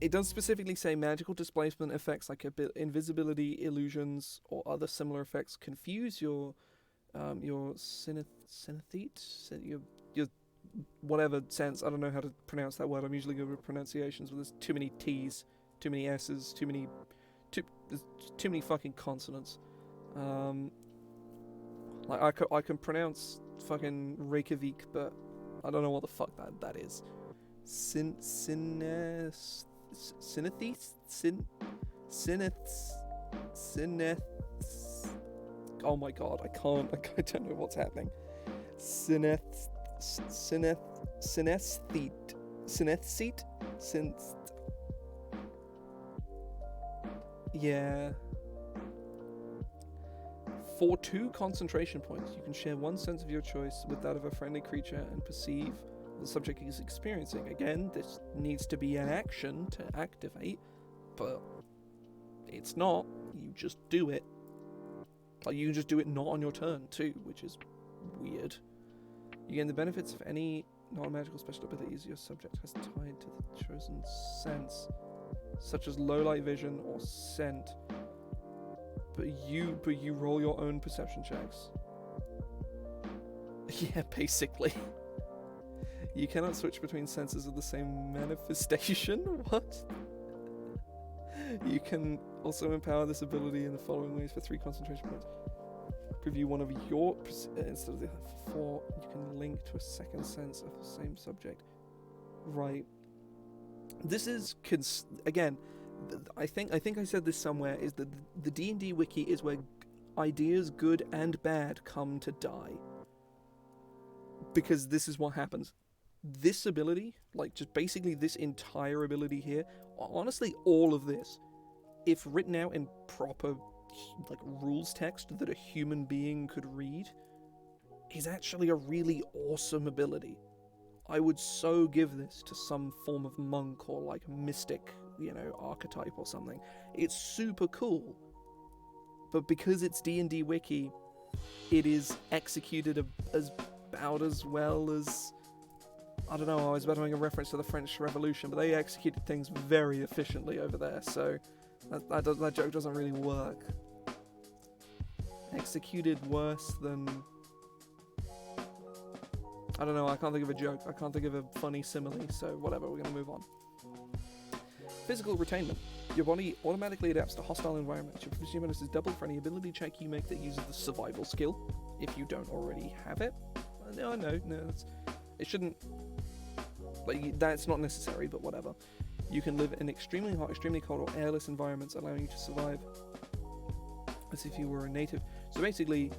it does specifically say magical displacement effects like invisibility, illusions, or other similar effects confuse your synesthete, your whatever sense. I don't know how to pronounce that word. I'm usually good with pronunciations, but there's too many T's, too many S's, too many fucking consonants. Like I can pronounce fucking Reykjavik, but I don't know what the fuck that is. Syneth. Oh my god, I don't know what's happening. Synesthete. Yeah. For 2 concentration points, you can share one sense of your choice with that of a friendly creature and perceive what the subject is experiencing. Again, this needs to be an action to activate, but it's not. You just do it. Like, you can just do it not on your turn, too, which is weird. You gain the benefits of any non-magical special abilities your subject has tied to the chosen sense, such as low light vision or scent. But you roll your own perception checks. Yeah, basically. You cannot switch between senses of the same manifestation? What? You can also empower this ability in the following ways for 3 concentration points. Preview one of your... instead of the 4, you can link to a second sense of the same subject. Right. This is... again, I think I said this somewhere, is that the D&D Wiki is where ideas, good and bad, come to die. Because this is what happens. This ability, like just basically this entire ability here, honestly all of this, if written out in proper like rules text that a human being could read, is actually a really awesome ability. I would so give this to some form of monk or like mystic, archetype or something. It's super cool. But because it's D&D Wiki, it is executed about as well as... I don't know, I was about to make a reference to the French Revolution, but they executed things very efficiently over there, so that joke doesn't really work. Executed worse than... I don't know, I can't think of a joke. I can't think of a funny simile, so whatever, we're going to move on. Physical retainment. Your body automatically adapts to hostile environments. Your proficiency bonus is doubled for any ability check you make that uses the survival skill, if you don't already have it. No, it shouldn't... Like, that's not necessary, but whatever. You can live in extremely hot, extremely cold, or airless environments, allowing you to survive as if you were a native. So basically,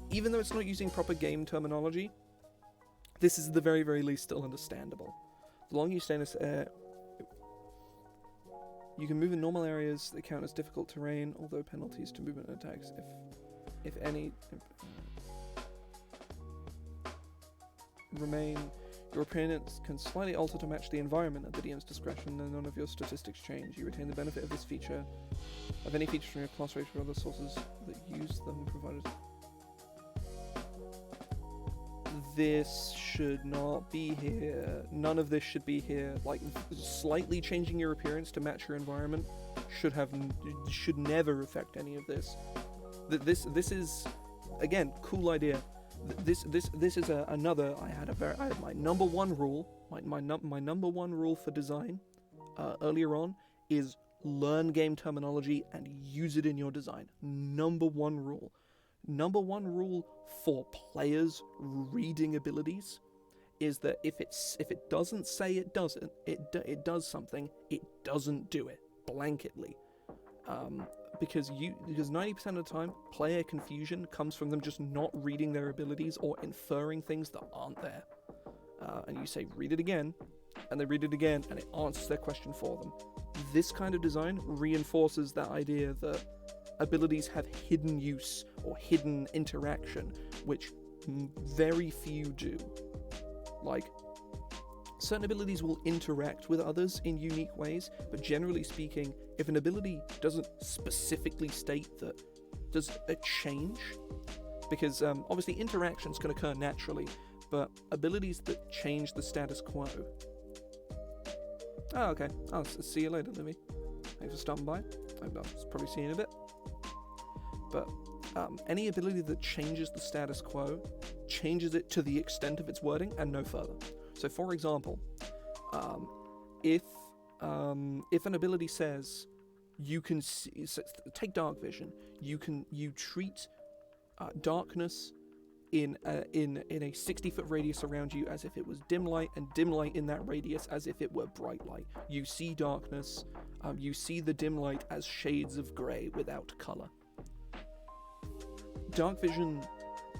even though it's not using proper game terminology, this is at the very, very least still understandable. The longer you stay in this air, you can move in normal areas that count as difficult terrain, although penalties to movement and attacks, if any, remain. Your opponents can slightly alter to match the environment at the DM's discretion, and none of your statistics change. You retain the benefit of this feature, of any features from your class race or other sources that use them, provided. This should not be here. None of this should be here. Like, slightly changing your appearance to match your environment should never affect any of this. This is, again, cool idea. This is another. I had my number one rule. My number one rule for design earlier on is learn game terminology and use it in your design. Number one rule. Number one rule for players reading abilities is that if it doesn't say it doesn't, it does something, it doesn't do it blanketly. Because 90% of the time, player confusion comes from them just not reading their abilities or inferring things that aren't there. And you say, read it again, and they read it again, and it answers their question for them. This kind of design reinforces that idea that abilities have hidden use or hidden interaction, which very few do. Like, certain abilities will interact with others in unique ways, but generally speaking, if an ability doesn't specifically state that there's a change, because obviously interactions can occur naturally, but abilities that change the status quo. Oh, okay. I'll see you later, Libby. Thanks for stopping by. I'll probably see you in a bit. But any ability that changes the status quo changes it to the extent of its wording and no further. So, for example, if an ability says you can see, take dark vision, you treat darkness in a 60-foot radius around you as if it was dim light, and dim light in that radius as if it were bright light. You see darkness, you see the dim light as shades of grey without colour. Dark vision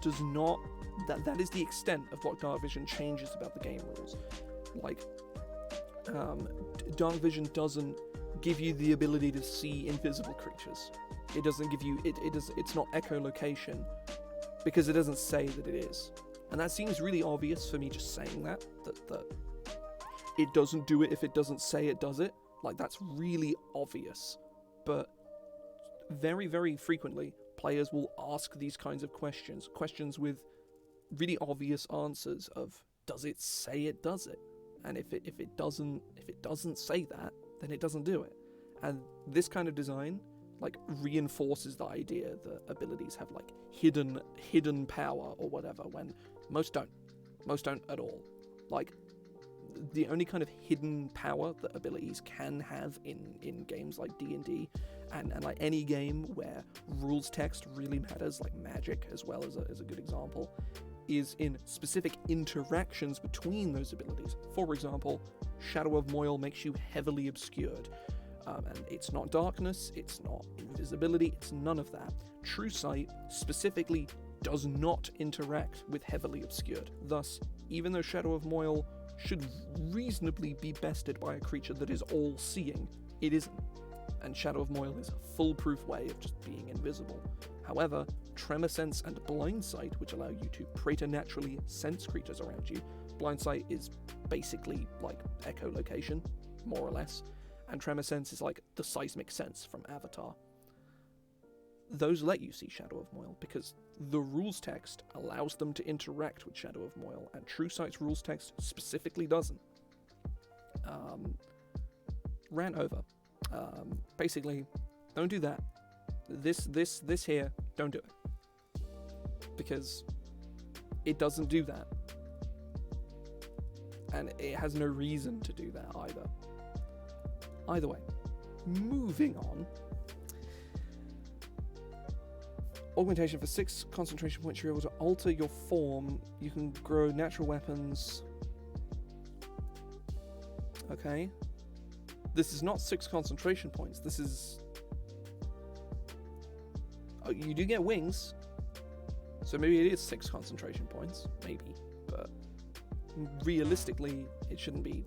does not. That is the extent of what dark vision changes about the game rules. Like, dark vision doesn't give you the ability to see invisible creatures. It doesn't give you. It's not echolocation, because it doesn't say that it is. And that seems really obvious for me just saying that it doesn't do it if it doesn't say it does it. Like, that's really obvious. But very, very frequently, players will ask these kinds of questions with really obvious answers of, does it say it does it? And if it doesn't say that, then it doesn't do it. And this kind of design like reinforces the idea that abilities have like hidden power or whatever, when most don't at all. Like, the only kind of hidden power that abilities can have in games like D&D and like any game where rules text really matters, like Magic as well as a good example, is in specific interactions between those abilities. For example, Shadow of Moil makes you heavily obscured. And it's not darkness, it's not invisibility, it's none of that. True Sight specifically does not interact with heavily obscured. Thus, even though Shadow of Moil should reasonably be bested by a creature that is all-seeing, it isn't. And Shadow of Moil is a foolproof way of just being invisible. However, Tremor Sense and Blind Sight, which allow you to preternaturally sense creatures around you. Blind Sight is basically like echolocation, more or less, and Tremor Sense is like the seismic sense from Avatar. Those let you see Shadow of Moil because the rules text allows them to interact with Shadow of Moil, and True Sight's rules text specifically doesn't. Rant over. Basically, don't do that. This here, don't do it. Because it doesn't do that. And it has no reason to do that either. Either way, moving on. Augmentation for 6 concentration points. You're able to alter your form. You can grow natural weapons. Okay. This is not 6 concentration points. This is... Oh, you do get wings. So maybe it is 6 concentration points. Maybe. But realistically, it shouldn't be.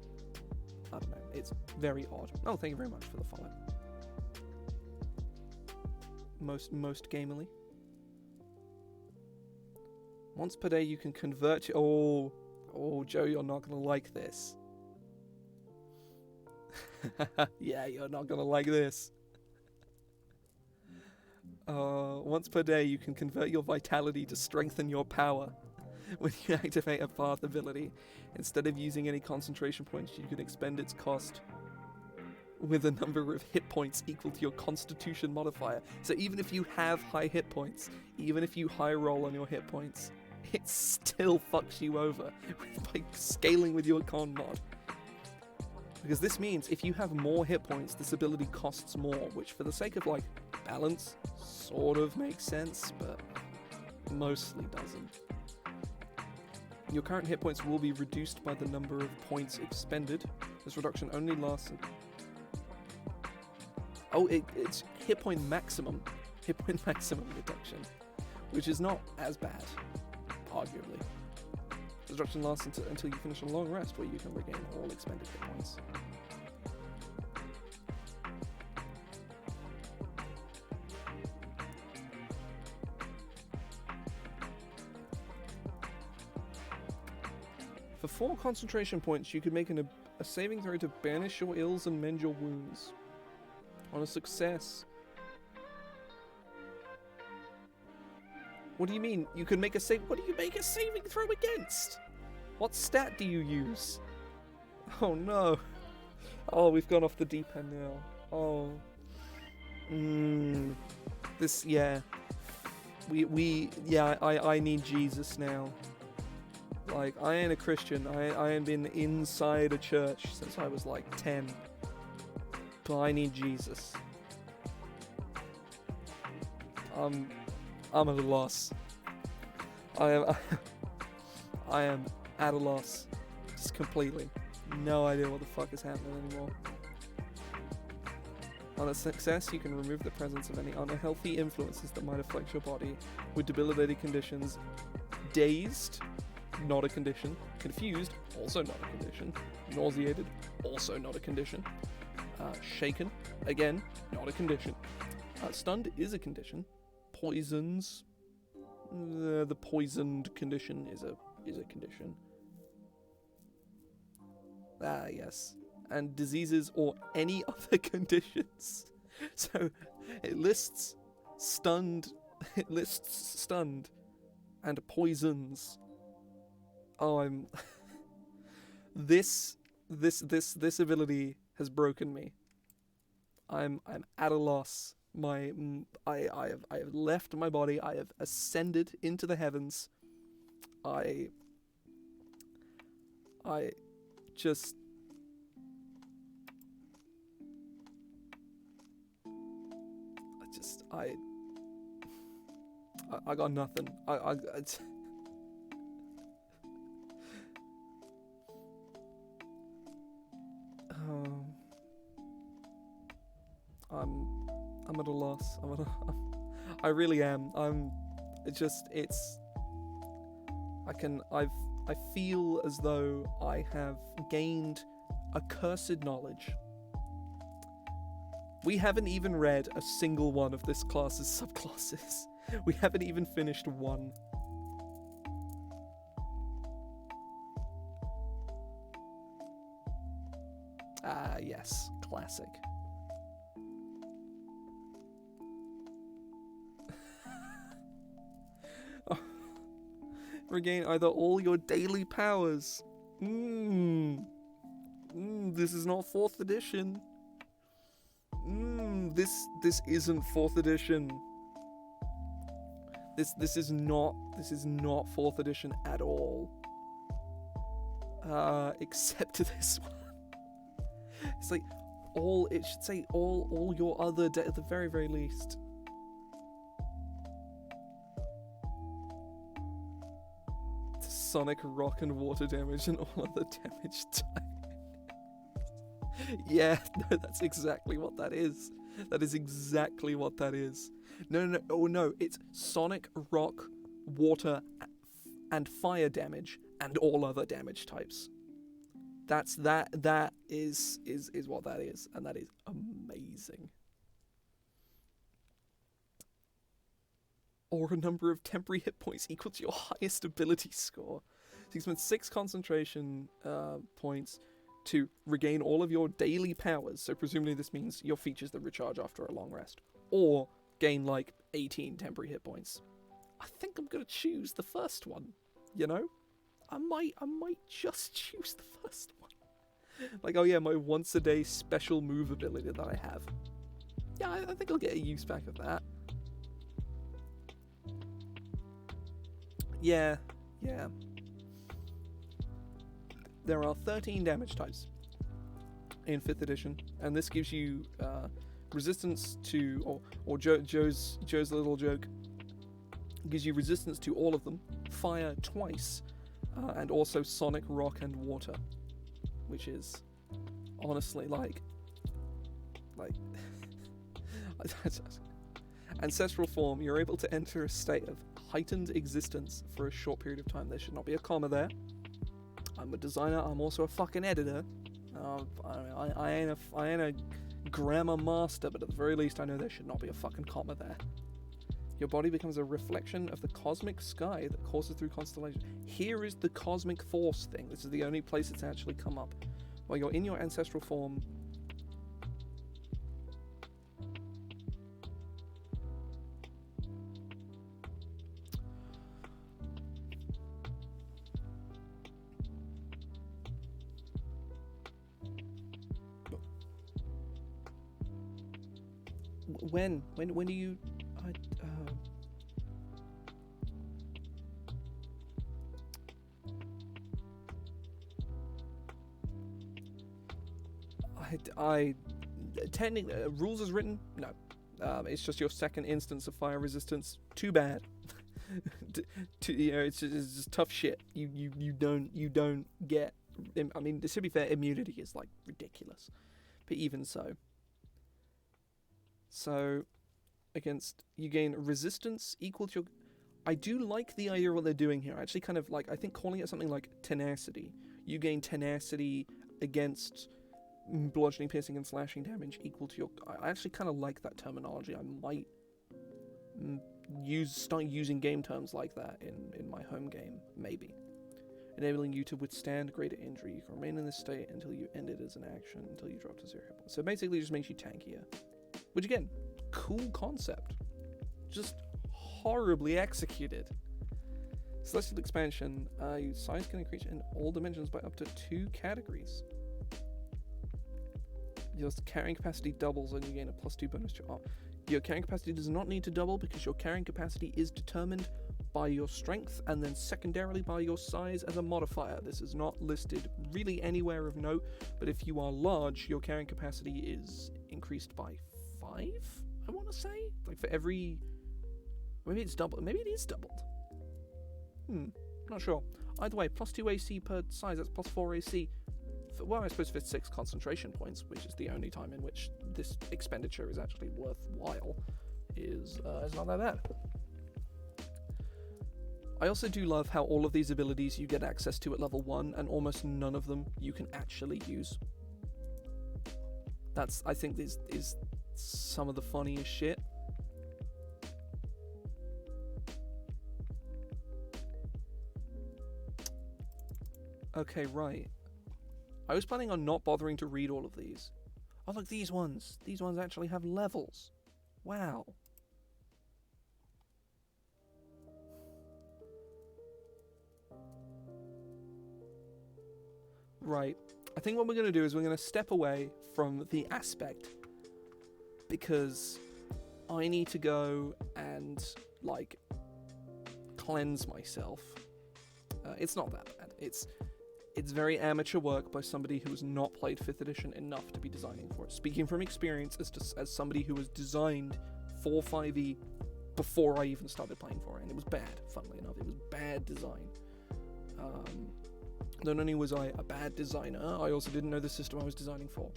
I don't know. It's very odd. Oh, thank you very much for the follow. Most gamily. Once per day you can convert your... Oh, Joe, you're not going to like this. Yeah, you're not going to like this. Once per day you can convert your vitality to strengthen your power. When you activate a path ability, instead of using any concentration points, you can expend its cost with a number of hit points equal to your constitution modifier. So even if you have high hit points, even if you high roll on your hit points, it still fucks you over by scaling with your con mod. Because this means if you have more hit points, this ability costs more, which for the sake of, like, balance, sort of makes sense, but mostly doesn't. Your current hit points will be reduced by the number of points expended. This reduction only lasts... Oh, it's hit point maximum. Hit point maximum reduction. Which is not as bad, arguably. This reduction lasts until you finish a long rest where you can regain all expended hit points. For 4 concentration points, you could make a saving throw to banish your ills and mend your wounds. On a success. What do you mean? You can make a save... What do you make a saving throw against? What stat do you use? Oh no. Oh, we've gone off the deep end now. Oh. This, yeah. Yeah, I need Jesus now. Like, I ain't a Christian. I ain't been inside a church since I was like 10. But I need Jesus. I'm at a loss. I am at a loss. Just completely. No idea what the fuck is happening anymore. On a success, you can remove the presence of any unhealthy influences that might affect your body with debilitating conditions. Dazed, not a condition. Confused, also not a condition. Nauseated, also not a condition. Shaken, again, not a condition. Stunned is a condition. Poisons, the poisoned condition is a condition. Yes. And diseases or any other conditions. So it lists stunned, and poisons. Oh, I'm this ability has broken me. I'm at a loss. I have left my body. I have ascended into the heavens. I got nothing. I'm at a loss. I really am. I feel as though I have gained accursed knowledge. We haven't even read a single one of this class's subclasses. We haven't even finished one. Yes, classic. Regain either all your daily powers. This is not 4th edition. This isn't 4th edition. This is not 4th edition at all. Except this one. It's like it should say all your other at the very, very least. Sonic, rock, and water damage and all other damage type. Yeah, no, that's exactly what that is. That is exactly what that is. No, it's Sonic, rock, water, and fire damage and all other damage types. That is what that is, and that is amazing. Or a number of temporary hit points equal to your highest ability score. So you spend 6 concentration points to regain all of your daily powers, so presumably this means your features that recharge after a long rest, or gain like 18 temporary hit points. I think I'm gonna choose the first one, you know? I might just choose the first one. Like, oh yeah, my once a day special move ability that I have. Yeah, I think I'll get a use back of that. Yeah. There are 13 damage types in 5th edition, and this gives you resistance to, or Joe's little joke, gives you resistance to all of them, fire twice, and also sonic, rock, and water, which is honestly like ancestral form. You're able to enter a state of heightened existence for a short period of time. There should not be a comma there. I'm a designer. I'm also a fucking editor. I ain't a grammar master, but at the very least, I know there should not be a fucking comma there. Your body becomes a reflection of the cosmic sky that courses through constellations. Here is the cosmic force thing. This is the only place it's actually come up. While you're in your ancestral form, when do you I technically rules as written, no. It's just your second instance of fire resistance. Too bad. It's just tough shit. You don't get. I mean, to be fair, immunity is like ridiculous, but even so. So, against you gain resistance equal to your. I do like the idea of what they're doing here. I actually kind of like. I think calling it something like tenacity. You gain tenacity against bludgeoning, piercing, and slashing damage equal to your. I actually kind of like that terminology. I might start using game terms like that in my home game, maybe. Enabling you to withstand greater injury. You can remain in this state until you end it as an action, until you drop to 0 hit points. So basically, it just makes you tankier. Which again, cool concept. Just horribly executed. Celestial expansion. Size can increase in all dimensions by up to 2 categories. Your carrying capacity doubles and you gain a +2 bonus to your arm. Your carrying capacity does not need to double because your carrying capacity is determined by your strength and then secondarily by your size as a modifier. This is not listed really anywhere of note, but if you are large, your carrying capacity is increased by 5, I want to say? Like for every... Maybe it's doubled. Maybe it is doubled. Not sure. Either way, +2 AC per size, that's +4 AC. Well, I suppose for 6 concentration points, which is the only time in which this expenditure is actually worthwhile, is not that bad. I also do love how all of these abilities you get access to at level 1, and almost none of them you can actually use. I think this is some of the funniest shit. Okay, right. I was planning on not bothering to read all of these. Oh, look, these ones. These ones actually have levels. Wow. Right. I think what we're going to do is we're going to step away from the aspect because I need to go and, like, cleanse myself. It's not that bad. It's very amateur work by somebody who has not played 5th edition enough to be designing for it. Speaking from experience as somebody who was designed for 5e before I even started playing for it, and it was bad, funnily enough. It was bad design. Not only was I a bad designer, I also didn't know the system I was designing for.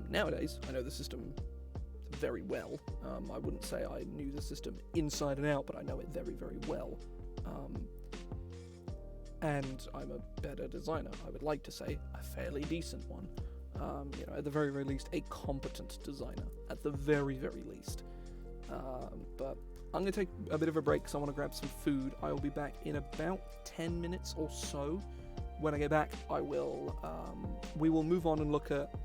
Nowadays, I know the system very well. I wouldn't say I knew the system inside and out, but I know it very, very well. And I'm a better designer. I would like to say a fairly decent one. At the very, very least, a competent designer. At the very, very least. But I'm going to take a bit of a break because I want to grab some food. I will be back in about 10 minutes or so. When I get back, we will move on and look at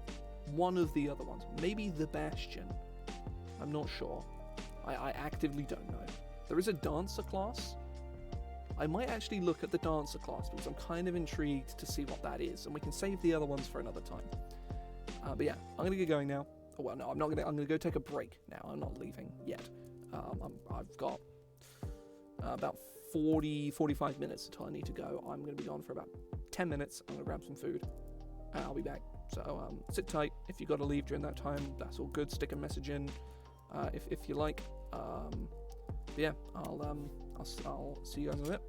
one of the other ones. Maybe the Bastion. I'm not sure. I actively don't know. There is a dancer class. I might actually look at the dancer class because I'm kind of intrigued to see what that is, and we can save the other ones for another time. But yeah, I'm going to get going now. Oh, well, no, I'm not going to. I'm going to go take a break now. I'm not leaving yet. I've got about 45 minutes until I need to go. I'm going to be gone for about 10 minutes. I'm going to grab some food, and I'll be back. So sit tight. If you got to leave during that time, that's all good. Stick a message in if you like. But yeah, I'll see you guys in a bit.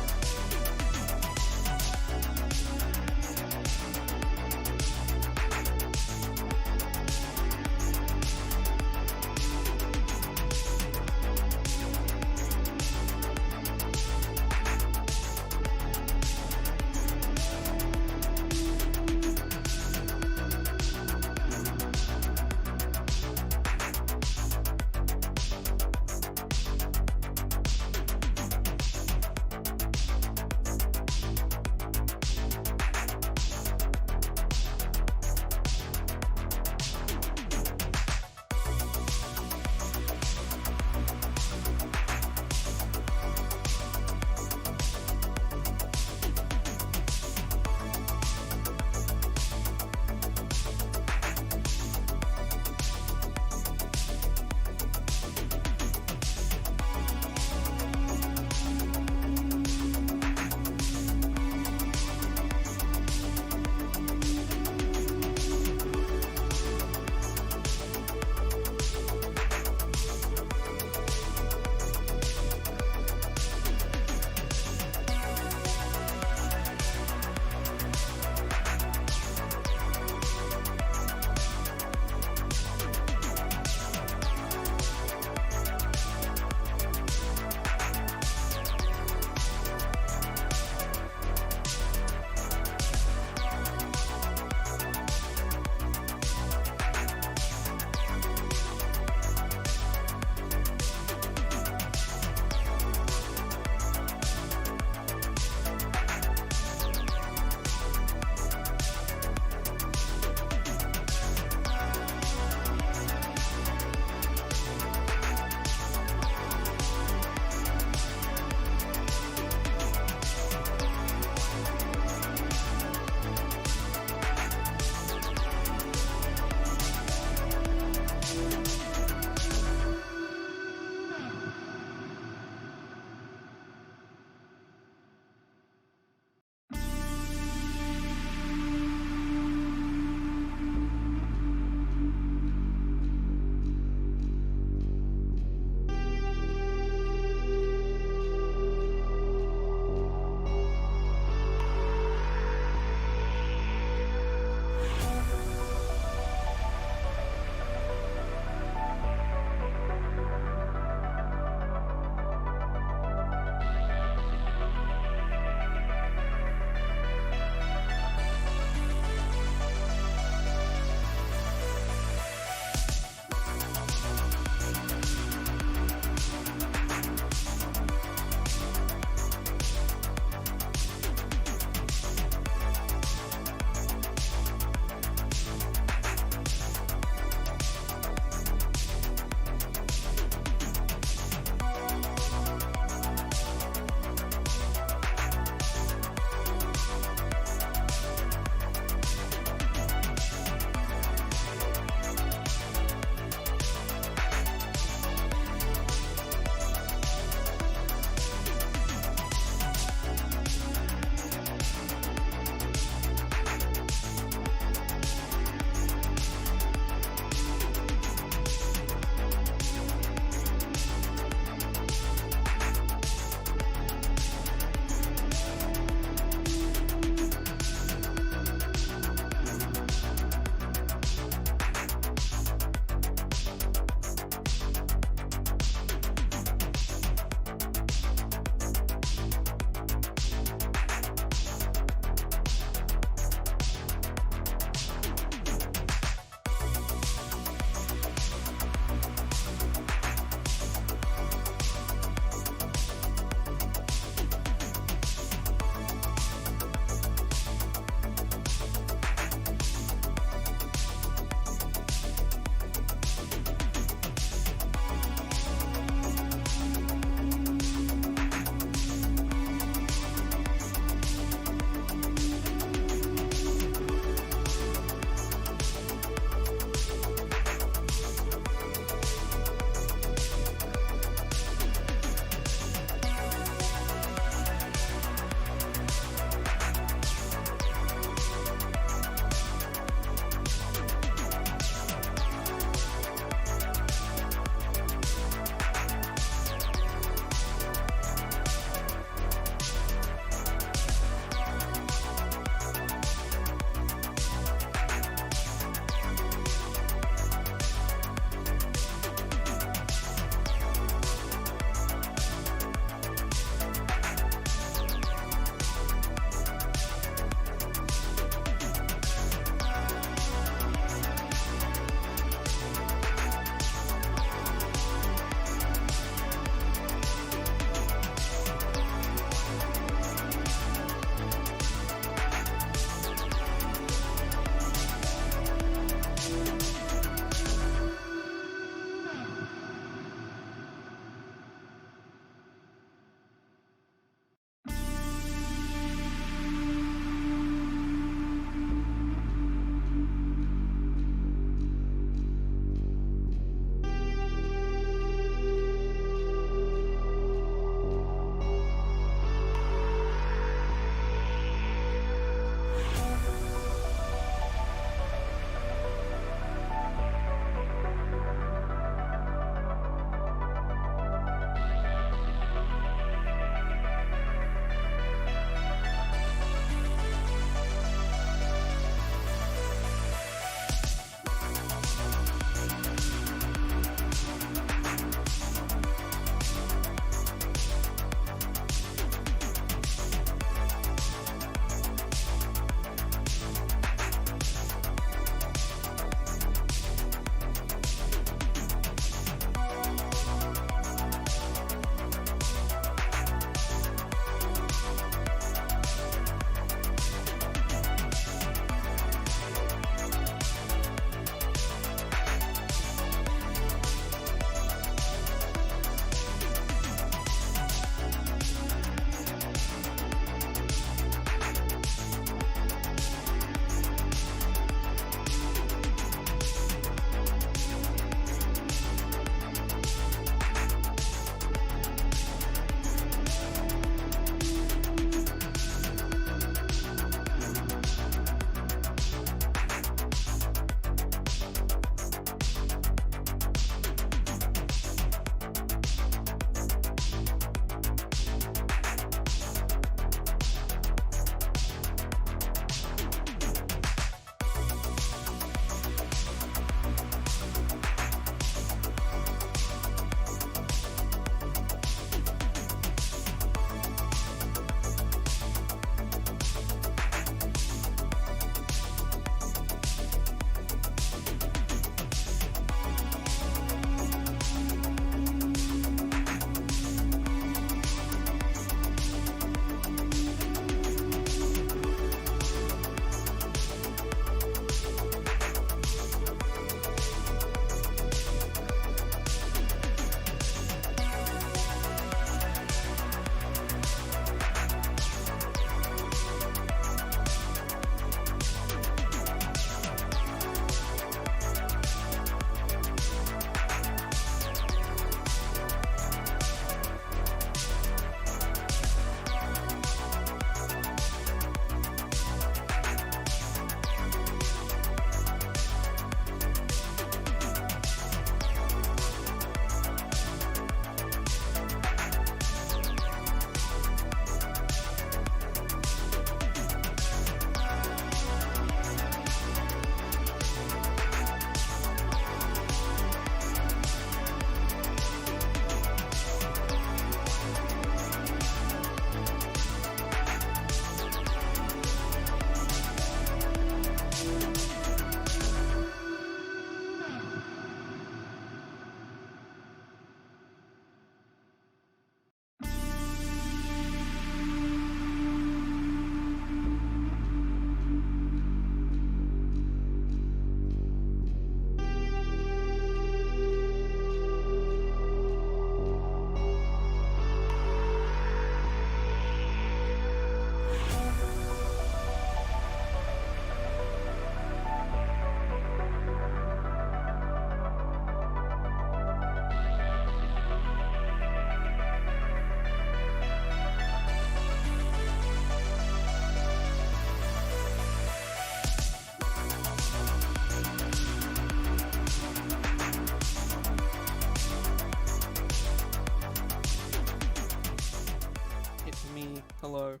Hello.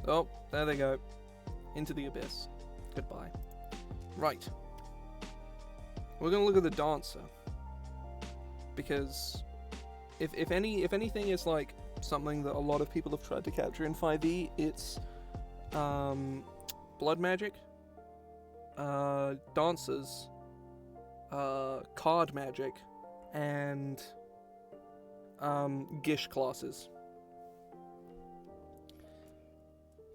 Oh, there they go. Into the abyss. Goodbye. Right. We're gonna look at the dancer. Because if anything is like something that a lot of people have tried to capture in 5e, it's blood magic, dancers, card magic, and Gish classes.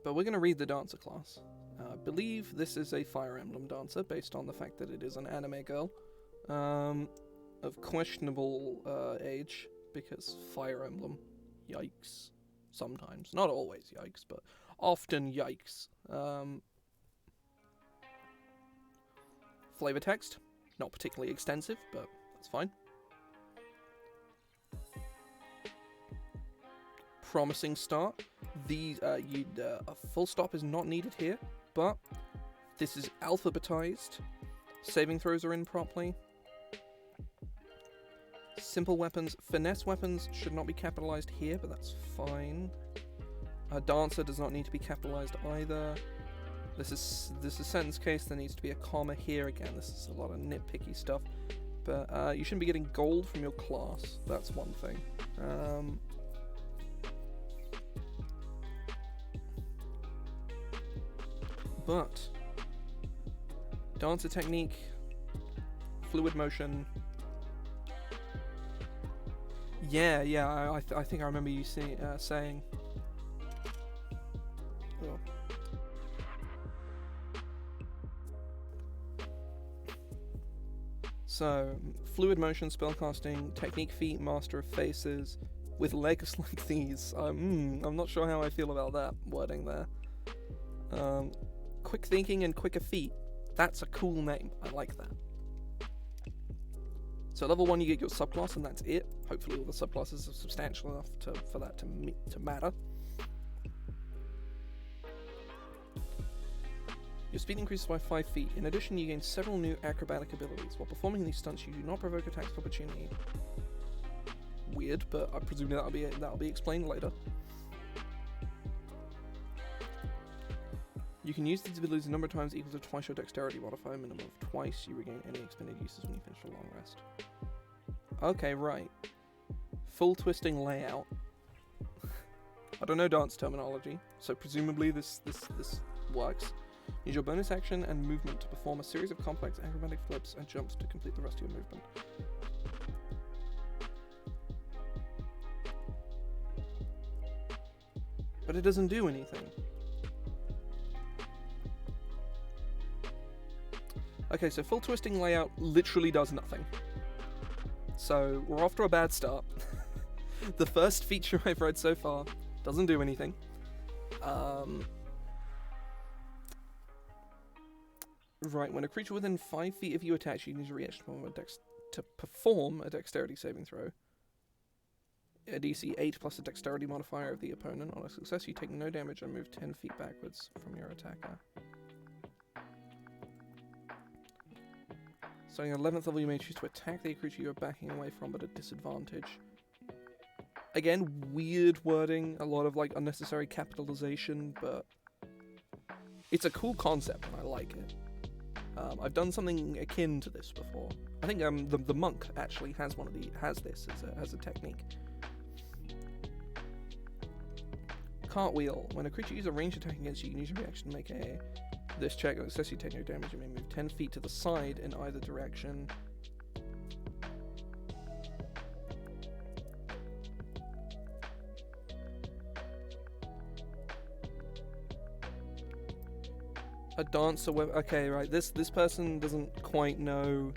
But we're going to read the dancer class. I believe this is a Fire Emblem dancer, based on the fact that it is an anime girl, of questionable age, because Fire Emblem, yikes, sometimes. Not always yikes, but often yikes. Flavor text, not particularly extensive, but that's fine. Promising start. A full stop is not needed here, but this is alphabetized. Saving throws are in properly. Simple weapons. Finesse weapons should not be capitalized here, but that's fine. A dancer does not need to be capitalized either. This is sentence case. There needs to be a comma here again. This is a lot of nitpicky stuff, but you shouldn't be getting gold from your class. That's one thing. But dancer technique, fluid motion. Yeah. I think I remember you saying. Oh. So, fluid motion, spellcasting, technique feat, master of faces, with legs like these. I'm not sure how I feel about that wording there. Quick thinking and quicker feet. That's a cool name. I like that. So level 1 you get your subclass and that's it. Hopefully all the subclasses are substantial enough for that to matter. Your speed increases by 5 feet. In addition, you gain several new acrobatic abilities. While performing these stunts, you do not provoke attacks of opportunity. Weird, but I presume that'll be explained later. You can use these abilities a number of times equal to twice your dexterity modifier, a minimum of twice. You regain any expended uses when you finish a long rest. Okay, right. Full twisting layout. I don't know dance terminology, so presumably this works. Use your bonus action and movement to perform a series of complex acrobatic flips and jumps to complete the rest of your movement. But it doesn't do anything. Okay, so full twisting layout literally does nothing. So we're off to a bad start. The first feature I've read so far doesn't do anything. Right, when a creature within 5 feet of you attacks, you can use a reaction to perform a dexterity saving throw. A DC 8 plus a dexterity modifier of the opponent. On a success, you take no damage and move 10 feet backwards from your attacker. Starting at 11th level, you may choose to attack the creature you are backing away from, but at disadvantage. Again, weird wording, a lot of like unnecessary capitalization, but it's a cool concept and I like it. I've done something akin to this before. I think the monk actually has this as a technique. Cartwheel. When a creature uses a ranged attack against you, you can use a reaction to make this check. It says you take no damage. You may move 10 feet to the side in either direction. A dancer weapon. Okay, right. This person doesn't quite know.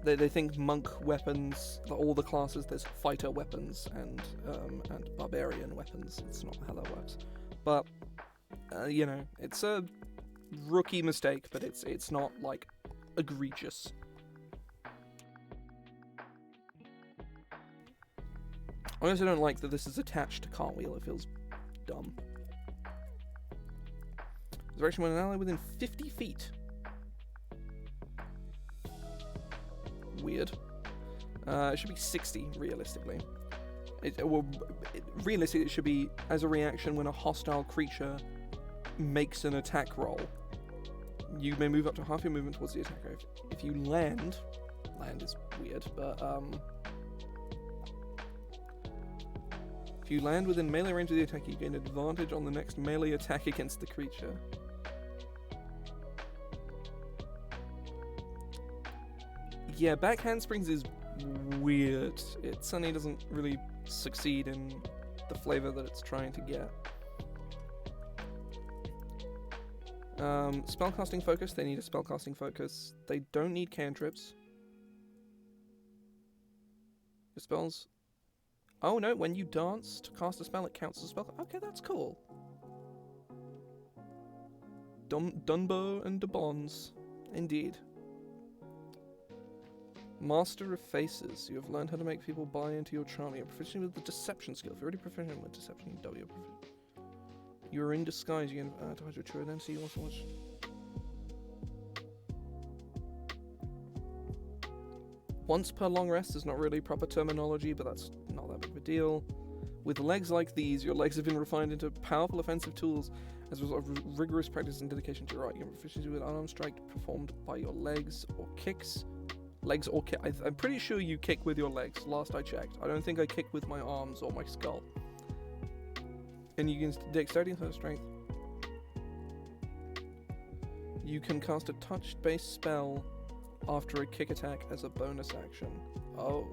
They think monk weapons. All the classes. There's fighter weapons and barbarian weapons. It's not how that works. But you know, it's a rookie mistake, but it's not like egregious. I also don't like that this is attached to cartwheel. It feels dumb. Resurrection when an ally within 50 feet. Weird. It should be 60, realistically. Realistically, it should be as a reaction when a hostile creature makes an attack roll. You may move up to half your movement towards the attacker. If you land is weird, but if you land within melee range of the attacker, you gain advantage on the next melee attack against the creature. Yeah, back handsprings is weird. It suddenly doesn't really succeed in the flavor that it's trying to get. Spellcasting focus, they need a spellcasting focus. They don't need cantrips. Your spells... Oh no, when you dance to cast a spell, it counts as a spell. Okay, that's cool. Dunbo and Debons. Indeed. Master of Faces. You have learned how to make people buy into your charm. You're proficient with the deception skill. If you're already proficient with deception, you double your proficiency. You are in disguise. You can hide your true identity. You also watch. Once per long rest is not really proper terminology, but that's not that big of a deal. With legs like these, your legs have been refined into powerful offensive tools as a result of rigorous practice and dedication to your art. You have proficiency with unarmed strike performed by your legs or kicks. Legs or kick. I'm pretty sure you kick with your legs, last I checked. I don't think I kick with my arms or my skull. And you can dexterity and strength. You can cast a touch-based spell after a kick attack as a bonus action. Oh.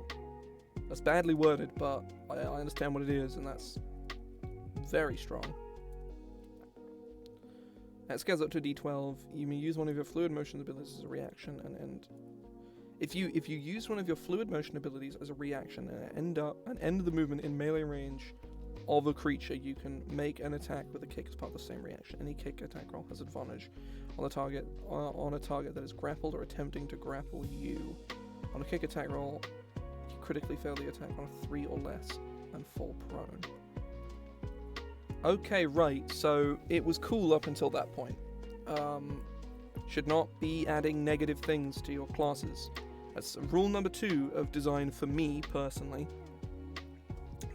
That's badly worded, but I understand what it is, and that's very strong. That scales up to D12. You may use one of your fluid motion abilities as a reaction and end. If you use one of your fluid motion abilities as a reaction and end the movement in melee range of a creature, you can make an attack with a kick as part of the same reaction. Any kick attack roll has advantage on a target that is grappled or attempting to grapple you. On a kick attack roll, you critically fail the attack on a 3 or less and fall prone. Okay, right. So it was cool up until that point. Should not be adding negative things to your classes. That's rule number 2 of design for me personally.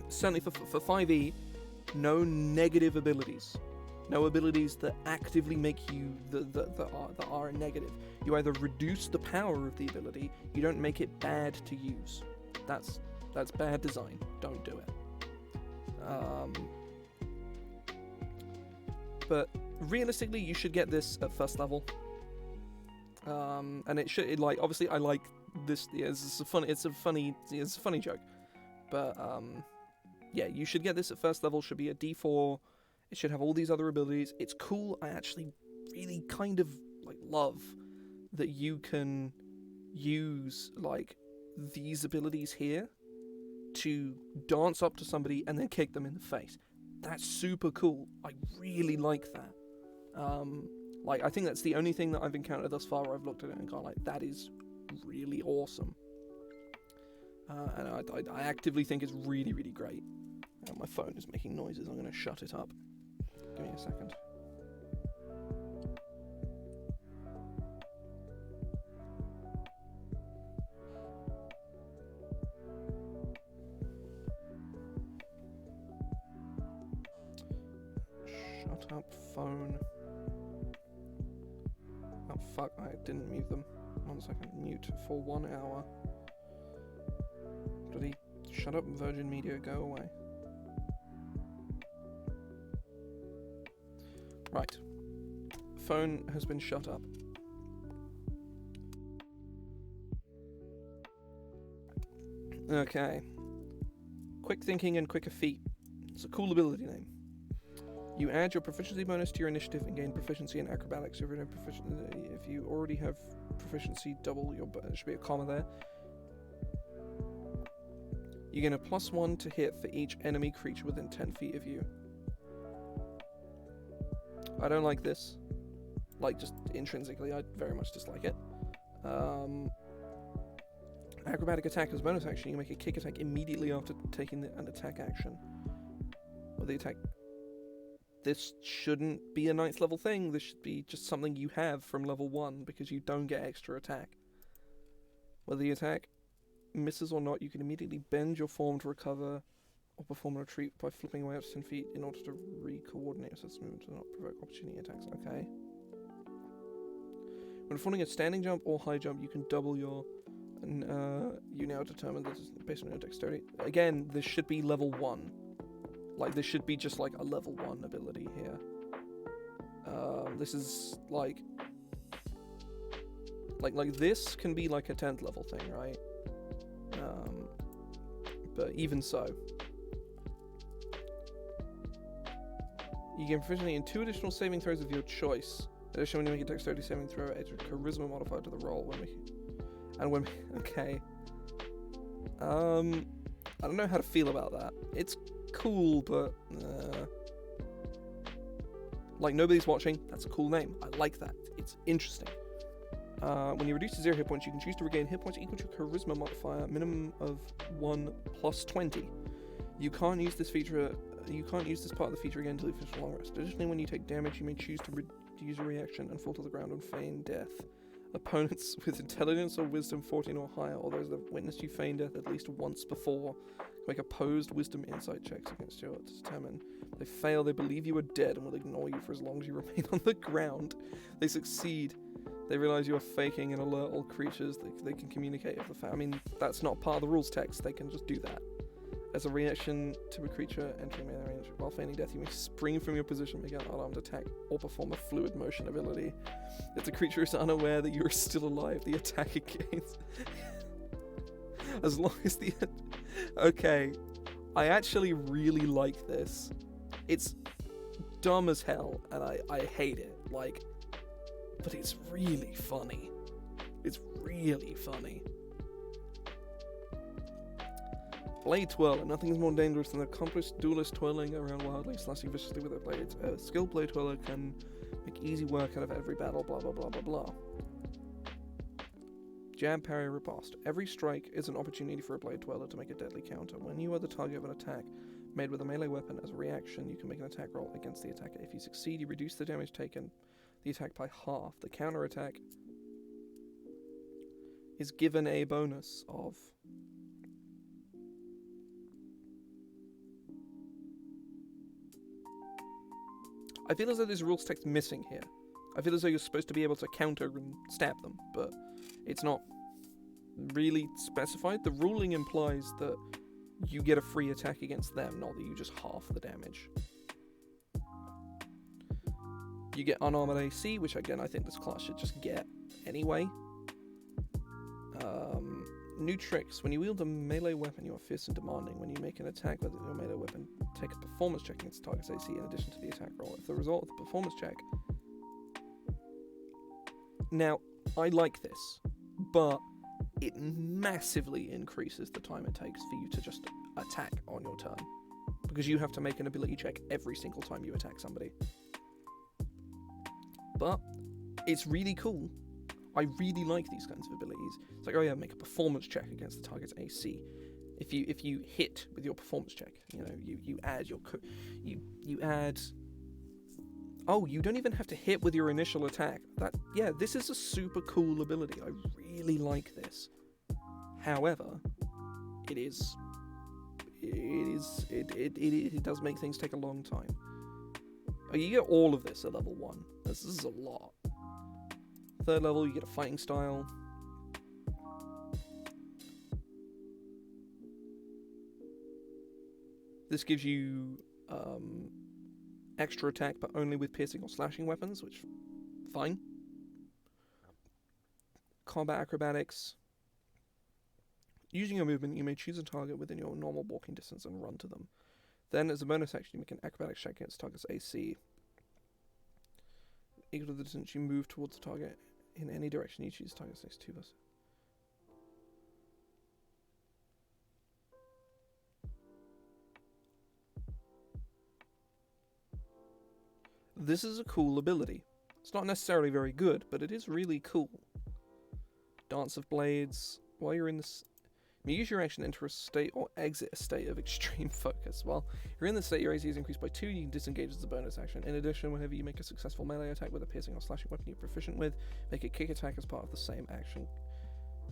Certainly for 5e, no negative abilities. No abilities that actively make you that are negative. You either reduce the power of the ability, you don't make it bad to use. That's bad design. Don't do it. But realistically, you should get this at first level. And it should obviously I like this. Yeah, it's a funny joke, but yeah, you should get this at first level. Should be a D4. It should have all these other abilities. It's cool. I actually really kind of love that you can use these abilities here to dance up to somebody and then kick them in the face. That's super cool. I really like that. I think that's the only thing that I've encountered thus far where I've looked at it and gone that is really awesome. And I actively think it's really, really great. My phone is making noises. I'm going to shut it up. Give me a second. Shut up, phone. Oh fuck, I didn't mute them. 1 second, mute for 1 hour. Bloody shut up, Virgin Media, go away. Right. Phone has been shut up. Okay. Quick thinking and quicker feet. It's a cool ability name. You add your proficiency bonus to your initiative and gain proficiency in acrobatics. If you already have proficiency, double your... There should be a comma there. You gain a +1 to hit for each enemy creature within 10 feet of you. I don't like this. Just intrinsically, I very much dislike it. Acrobatic attack as bonus action. You make a kick attack immediately after taking an attack action. Or the attack... This shouldn't be a 9th level thing. This should be just something you have from level 1 because you don't get extra attack. Whether the attack misses or not, you can immediately bend your form to recover or perform a retreat by flipping away up to 10 feet in order to re-coordinate your system movement to not provoke opportunity attacks. Okay. When performing a standing jump or high jump, you can double your... you now determine that it's based on your dexterity. Again, this should be level 1. Like, this should be just like a level 1 ability here. This is like this can be like a 10th level thing, right? But even so, you gain proficiency in 2 additional saving throws of your choice. Additionally, when you make a dexterity saving throw, add your charisma modifier to the roll. Okay. I don't know how to feel about that. It's cool, but like, nobody's watching. That's a cool name. I like that. It's interesting. When you reduce to 0 hit points, you can choose to regain hit points equal to your charisma modifier, minimum of 1 plus 20. You can't use this feature. You can't use this part of the feature again until you finish a long rest. Additionally, when you take damage, you may choose to use a reaction and fall to the ground and feign death. Opponents with intelligence or wisdom 14 or higher, or those that have witnessed you feign death at least once before, make opposed wisdom insight checks against you to determine. They fail, they believe you are dead and will ignore you for as long as you remain on the ground. They succeed. They realize you are faking and alert all creatures. They can communicate with the I mean, that's not part of the rules text. They can just do that. As a reaction to a creature entering melee range while feigning death, you may spring from your position, make an unarmed attack, or perform a fluid motion ability. If the creature is unaware that you are still alive, the attack against... as long as the... Okay. I actually really like this. It's dumb as hell, and I hate it. Like, but it's really funny. It's really funny. Blade Twirler. Nothing is more dangerous than an accomplished duelist twirling around wildly, slashing viciously with their blades. A skilled Blade Twirler can make easy work out of every battle, blah blah blah blah blah. Jab, parry, riposte. Every strike is an opportunity for a Blade Twirler to make a deadly counter. When you are the target of an attack made with a melee weapon, as a reaction, you can make an attack roll against the attacker. If you succeed, you reduce the damage taken, the attack by half. The counter attack is given a bonus of... I feel as though there's rules text missing here. I feel as though you're supposed to be able to counter and stab them, but it's not really specified. The ruling implies that you get a free attack against them, not that you just half the damage. You get unarmored AC, which again I think this class should just get anyway. New tricks. When you wield a melee weapon, you are fierce and demanding. When you make an attack with your melee weapon, take a performance check against the target's AC in addition to the attack roll. If the result of the performance check... Now, I like this, but it massively increases the time it takes for you to just attack on your turn, because you have to make an ability check every single time you attack somebody. But it's really cool. I really like these kinds of abilities. It's like, oh yeah, make a performance check against the target's AC. If you hit with your performance check, you know, you add your you add. Oh, you don't even have to hit with your initial attack. This is a super cool ability. I really like this. However, it does make things take a long time. Oh, you get all of this at level 1. This is a lot. 3rd level, you get a fighting style. This gives you extra attack, but only with piercing or slashing weapons, which, fine. Combat acrobatics. Using your movement, you may choose a target within your normal walking distance and run to them. Then, as a bonus action, you make an acrobatics check against target's AC. Equal to the distance you move towards the target in any direction you choose. Target's next 2+. This is a cool ability. It's not necessarily very good, but it is really cool. Dance of Blades. While you're in this... You use your action to enter a state or exit a state of extreme focus. While you're in the state, your AC is increased by 2, you can disengage as a bonus action. In addition, whenever you make a successful melee attack with a piercing or slashing weapon you're proficient with, make a kick attack as part of the same action.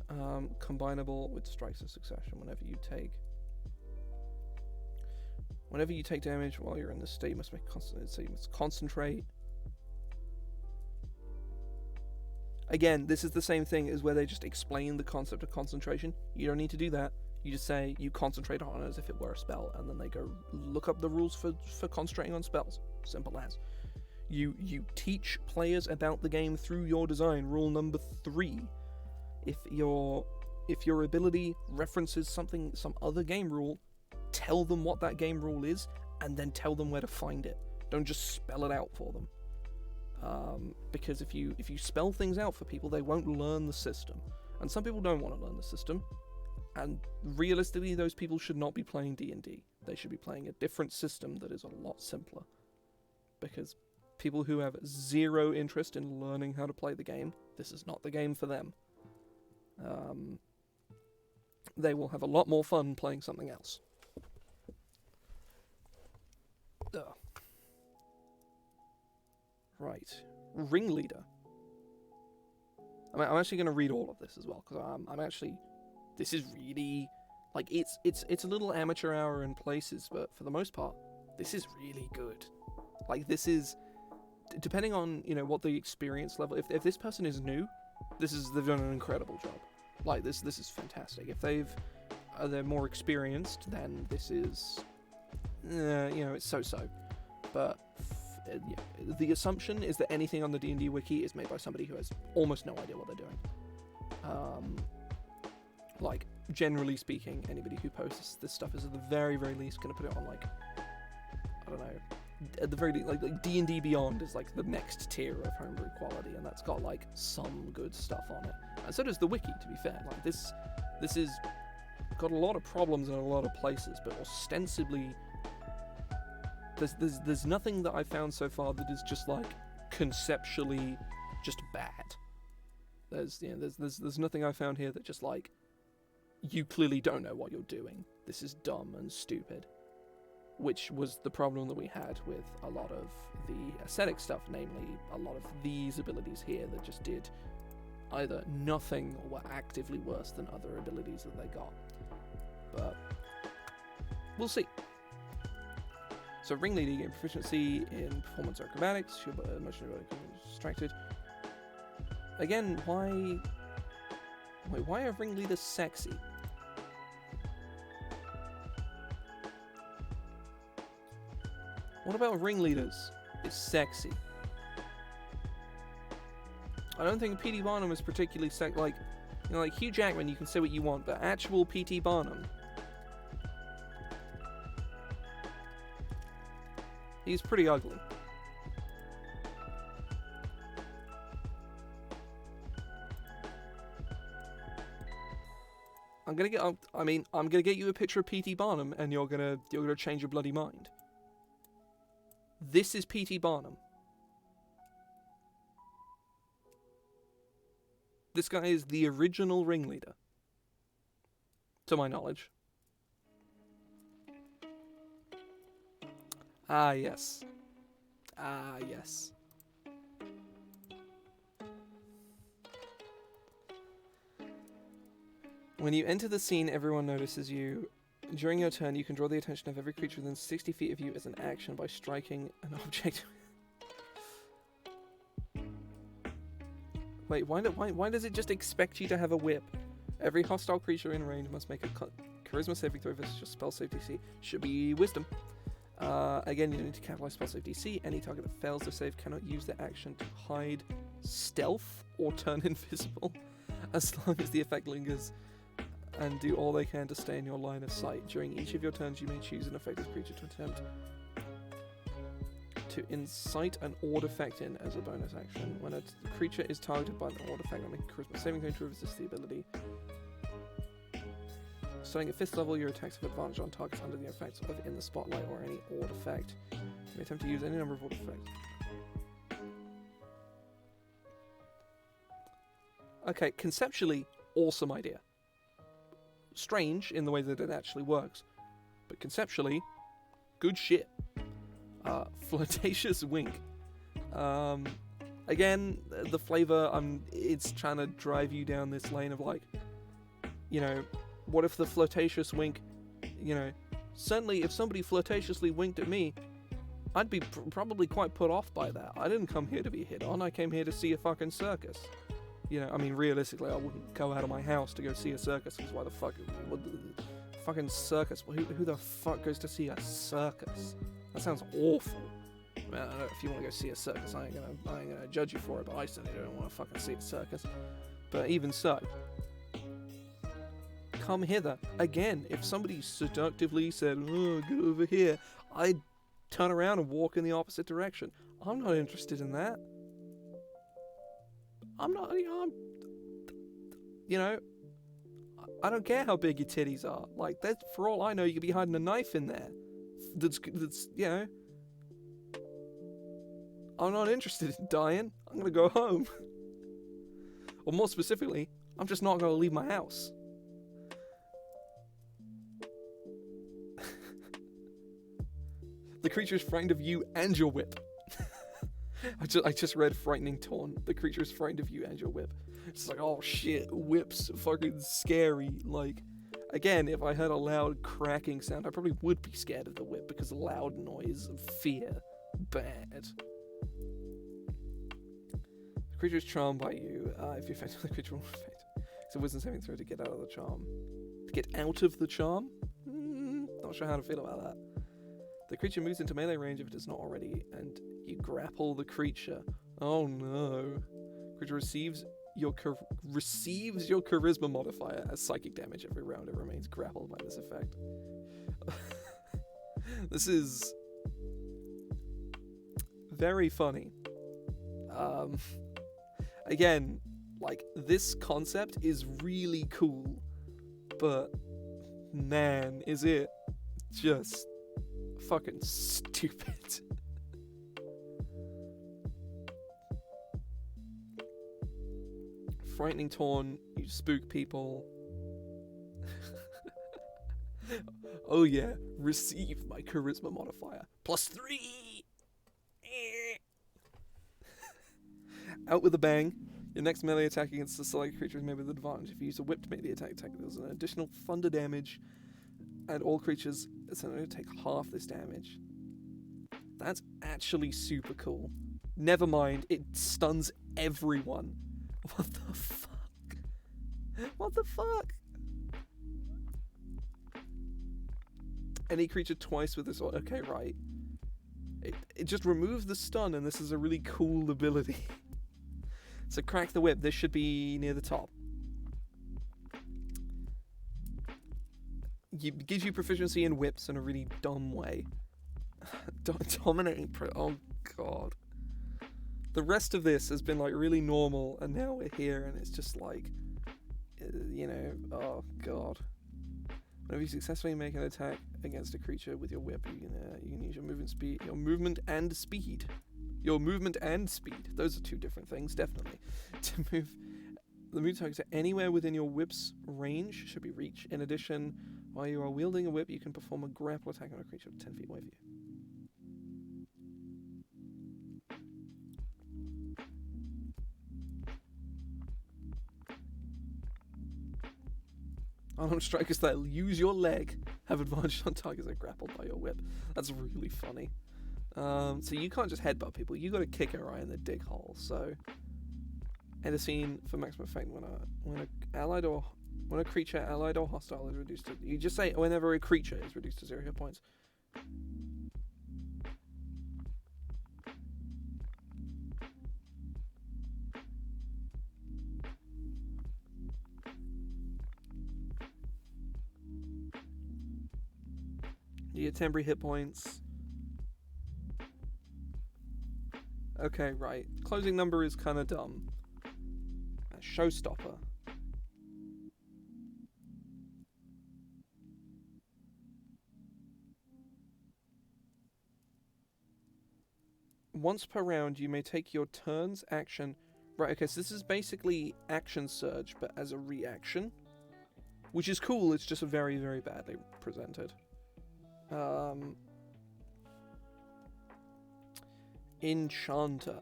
Combinable with strikes in succession whenever you take. Whenever you take damage while you're in this state, you must concentrate. Again, this is the same thing as where they just explain the concept of concentration. You don't need to do that. You just say you concentrate on it as if it were a spell, and then they go look up the rules for concentrating on spells. Simple as. You teach players about the game through your design. Rule number 3. If your ability references some other game rule, tell them what that game rule is, and then tell them where to find it. Don't just spell it out for them. Because if you spell things out for people, they won't learn the system. And some people don't want to learn the system. And realistically, those people should not be playing D&D. They should be playing a different system that is a lot simpler. Because people who have zero interest in learning how to play the game, this is not the game for them. They will have a lot more fun playing something else. Ugh. Right. Ringleader. I'm actually going to read all of this as well, because I'm actually... This is really... Like, it's a little amateur hour in places, but for the most part, this is really good. Like, this is... Depending on, what the experience level... If this person is new, they've done an incredible job. Like, this is fantastic. If they're more experienced, then this is... it's so-so. But... the assumption is that anything on the D&D Wiki is made by somebody who has almost no idea what they're doing. Like, generally speaking, anybody who posts this stuff is at the very, very least going to put it on, like, I don't know, at the very least, like D&D Beyond is, like, the next tier of homebrew quality, and that's got, like, some good stuff on it. And so does the Wiki, to be fair. Like, this is got a lot of problems in a lot of places, but ostensibly... There's nothing that I've found so far that is just, like, conceptually just bad. There's nothing I found here that just, like, you clearly don't know what you're doing. This is dumb and stupid. Which was the problem that we had with a lot of the aesthetic stuff, namely a lot of these abilities here that just did either nothing or were actively worse than other abilities that they got. But we'll see. So Ringleader, you gain proficiency in performance or acrobatics. Your emotional ability becomes distracted. Again, why are Ringleaders sexy? What about Ringleaders is sexy? I don't think P.T. Barnum is particularly sexy. Like Hugh Jackman, you can say what you want, but actual P.T. Barnum, he's pretty ugly. I'm gonna get you a picture of P.T. Barnum, and you're gonna change your bloody mind. This is P.T. Barnum. This guy is the original Ringleader, to my knowledge. Ah, yes. Ah, yes. When you enter the scene, everyone notices you. During your turn, you can draw the attention of every creature within 60 feet of you as an action by striking an object. Wait, why does it just expect you to have a whip? Every hostile creature in range must make a charisma saving throw versus your spell save DC. Should be wisdom. Again, you don't need to capitalize spell save DC. Any target that fails to save cannot use the action to hide, stealth, or turn invisible, as long as the effect lingers, and do all they can to stay in your line of sight. During each of your turns, you may choose an affected creature to attempt to incite an Ord effect in as a bonus action. When a creature is targeted by an Ord effect, make a charisma saving throw to resist the ability. Starting at 5th level, your attacks have advantage on targets under the effects of In the Spotlight or any Ord effect. You may attempt to use any number of Ord effects. Okay, conceptually, awesome idea. Strange in the way that it actually works, but conceptually, good shit. Flirtatious Wink. Again, the flavor, it's trying to drive you down this lane of, like, what if the flirtatious wink, Certainly, if somebody flirtatiously winked at me, I'd be probably quite put off by that. I didn't come here to be hit on. I came here to see a fucking circus. You know, I mean, realistically, I wouldn't go out of my house to go see a circus, because why the fuck... fucking circus? Who the fuck goes to see a circus? That sounds awful. I mean, I don't know, if you want to go see a circus, I ain't gonna judge you for it, but I certainly don't want to fucking see a circus. But even so, come hither. Again, if somebody seductively said, oh, get over here, I'd turn around and walk in the opposite direction. I'm not interested in that. I'm not, you know, I don't care how big your titties are. Like, that, for all I know, you could be hiding a knife in there. That's, you know. I'm not interested in dying. I'm gonna go home. Or more specifically, I'm just not gonna leave my house. The creature is frightened of you and your whip. I just read Frightening Taunt. The creature is frightened of you and your whip. It's like, oh shit, whip's fucking scary. Like, again, if I heard a loud cracking sound, I probably would be scared of the whip, because loud noise, fear, bad. The creature is charmed by you. If you affect the creature will affect. It's a wisdom saving throw to get out of the charm. To get out of the charm? Not sure how to feel about that. The creature moves into melee range if it is not already, and you grapple the creature. Oh no. Creature receives your charisma modifier as psychic damage every round it remains grappled by this effect. This is very funny. Again, like, this concept is really cool, but man, is it just fucking stupid. Frightening Taunt, you spook people. Oh yeah, receive my charisma modifier. +3! Out with a bang. Your next melee attack against the select creature is made with advantage. If you use a whip to make the attack, there's an additional thunder damage, and all creatures essentially take half this damage. That's actually super cool. Never mind, it stuns everyone. What the fuck? What the fuck? Any creature twice with this. Okay, right. It just removes the stun, and this is a really cool ability. So crack the whip. This should be near the top. It gives you proficiency in whips in a really dumb way. Dominating. Oh god. The rest of this has been like really normal, and now we're here, and it's just like, you know, oh god. Whenever you successfully make an attack against a creature with your whip, you can use your movement speed, your movement and speed. Those are two different things, definitely. To move the move target to anywhere within your whip's range should be reach. In addition, while you are wielding a whip, you can perform a grapple attack on a creature 10 feet away from you. Unarmed strikers that use your leg have advantage on targets that are grappled by your whip. That's really funny. So you can't just headbutt people. You got to kick it right in the dick hole. So, end a scene for maximum effect when a creature allied or hostile is reduced to. You just say whenever a creature is reduced to 0 hit points. You get temporary hit points. Okay, right. Closing number is kind of dumb. A showstopper. Once per round, you may take your turn's action. Right, okay, so this is basically action surge, but as a reaction. Which is cool, it's just very, very badly presented. Enchanter.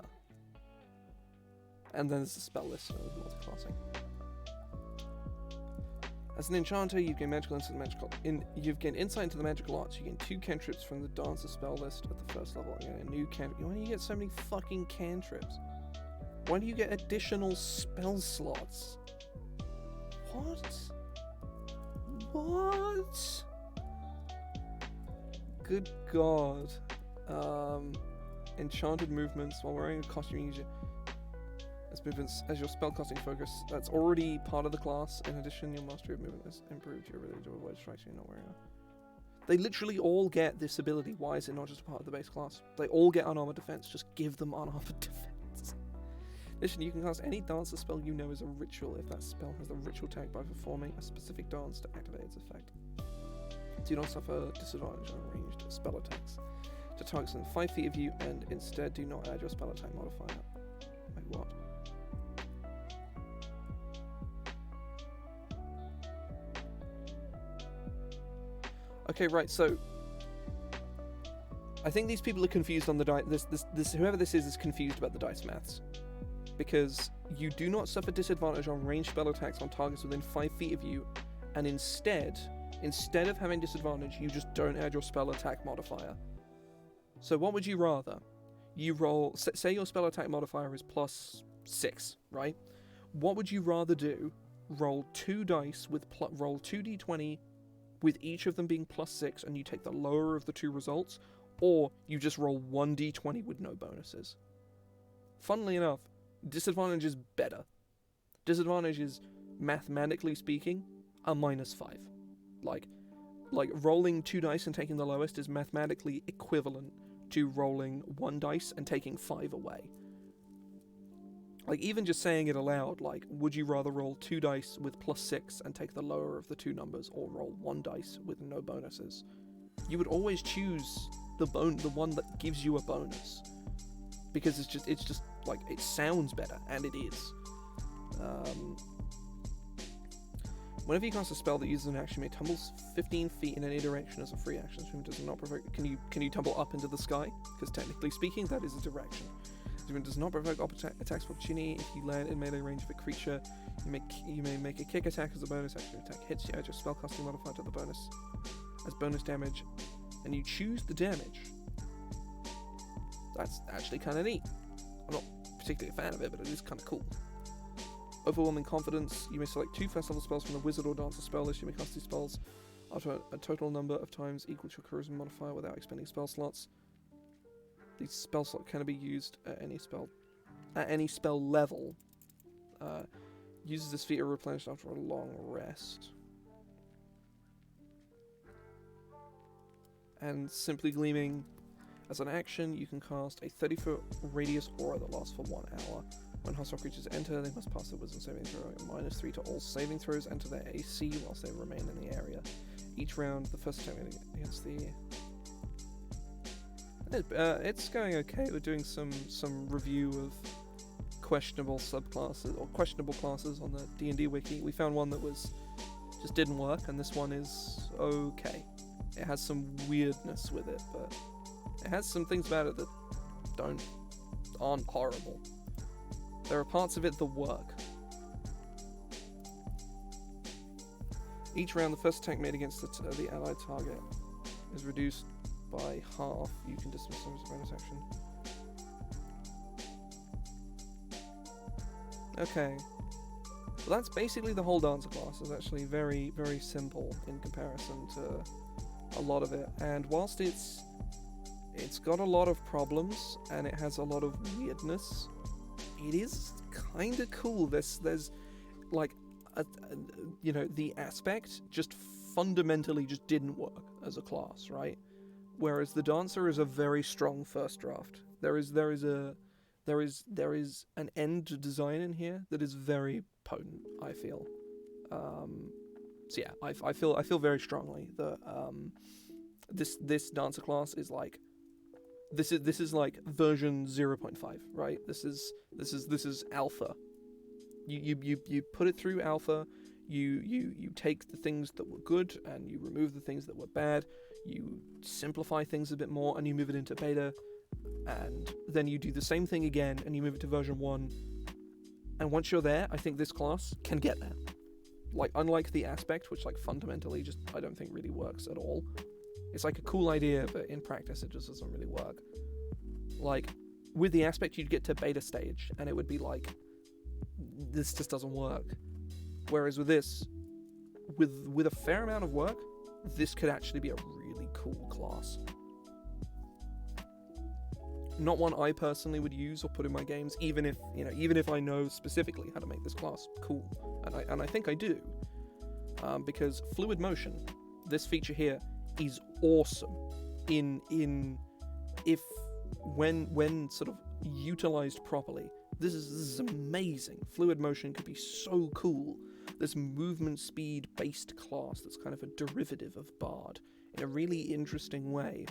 And then there's the spell list of multi-classing. As an enchanter, you gain you've gained insight into the magical arts. You gain 2 cantrips from the dancer spell list at the first level. You get a new cantrip. Why do you get so many fucking cantrips? Why do you get additional spell slots? What? Good God. Enchanted movements while wearing a costume. As movements as your spellcasting focus, that's already part of the class. In addition, your mastery of movement has improved your ability to avoid strikes you're not wearing. They literally all get this ability. Why is it not just a part of the base class? They all get unarmored defense. Just give them unarmored defense. In addition, you can cast any dancer spell you know as a ritual if that spell has the ritual tag by performing a specific dance to activate its effect. Do not suffer disadvantage on ranged spell attacks to targets within 5 feet of you, and instead do not add your spell attack modifier. Wait, what? Okay, right, so I think these people are confused on the dice. Whoever this is confused about the dice maths. Because you do not suffer disadvantage on ranged spell attacks on targets within 5 feet of you, and instead of having disadvantage, you just don't add your spell attack modifier. So what would you rather? You roll, say your spell attack modifier is +6, right? What would you rather do? Roll 2 dice with roll 2d20 with each of them being +6, and you take the lower of the 2 results, or you just roll 1d20 with no bonuses. Funnily enough, disadvantage is better. Disadvantage is, mathematically speaking, a -5. Like rolling 2 dice and taking the lowest is mathematically equivalent to rolling 1 dice and taking 5 away. Like, even just saying it aloud, like, would you rather roll 2 dice with +6 and take the lower of the 2 numbers, or roll 1 dice with no bonuses? You would always choose the one that gives you a bonus, because it's just like, it sounds better, and it is. Whenever you cast a spell that uses an action, you may tumble 15 feet in any direction as a free action. So it does not provoke. Can you tumble up into the sky? Because technically speaking, that is a direction. It does not provoke attacks of opportunity. If you land in melee range of a creature, you may make a kick attack as a bonus action. Attack hits you, add your spellcasting modifier to the bonus as bonus damage, and you choose the damage. That's actually kind of neat. I'm not particularly a fan of it, but it is kind of cool. Overwhelming confidence. You may select 2 first level spells from the wizard or dancer spell list. You may cast these spells up to a total number of times equal to your charisma modifier without expending spell slots. These spell slots can be used at any spell level. Uses this feat are replenished after a long rest. And Simply Gleaming. As an action, you can cast a 30-foot radius aura that lasts for 1 hour. When hostile creatures enter, they must pass a wisdom saving throw. -3 to all saving throws enter their AC whilst they remain in the area. Each round, the first attack against the... it's going okay. We're doing some review of questionable subclasses, or questionable classes on the D&D Wiki. We found one that just didn't work, and this one is okay. It has some weirdness with it, but it has some things about it that aren't horrible. There are parts of it that work. Each round, the first attack made against the allied target is reduced by half. You can dismiss them as a bonus action. Okay. Well, that's basically the whole dancer class. It's actually very, very simple in comparison to a lot of it. And whilst it's got a lot of problems and it has a lot of weirdness, it is kind of cool. There's like the aspect just fundamentally just didn't work as a class, right? Whereas the dancer is a very strong first draft. There is an end design in here that is very potent, I feel. So yeah, I feel very strongly that this dancer class is like this is like version 0.5, right? This is alpha. You put it through alpha. You take the things that were good and you remove the things that were bad. You simplify things a bit more and you move it into beta, and then you do the same thing again and you move it to version 1. And once you're there, I think this class can get there. like, unlike the aspect, which, like, fundamentally just, I don't think really works at all. It's, like, a cool idea, but in practice it just doesn't really work. Like, with the aspect, you'd get to beta stage, and it would be like, this just doesn't work. Whereas with this, with a fair amount of work, this could actually be a really cool class. Not one I personally would use or put in my games, even if I know specifically how to make this class cool, and I think I do, because fluid motion, this feature here, is awesome. When sort of utilized properly, this is amazing. Fluid motion could be so cool. This movement speed based class that's kind of a derivative of Bard in a really interesting way.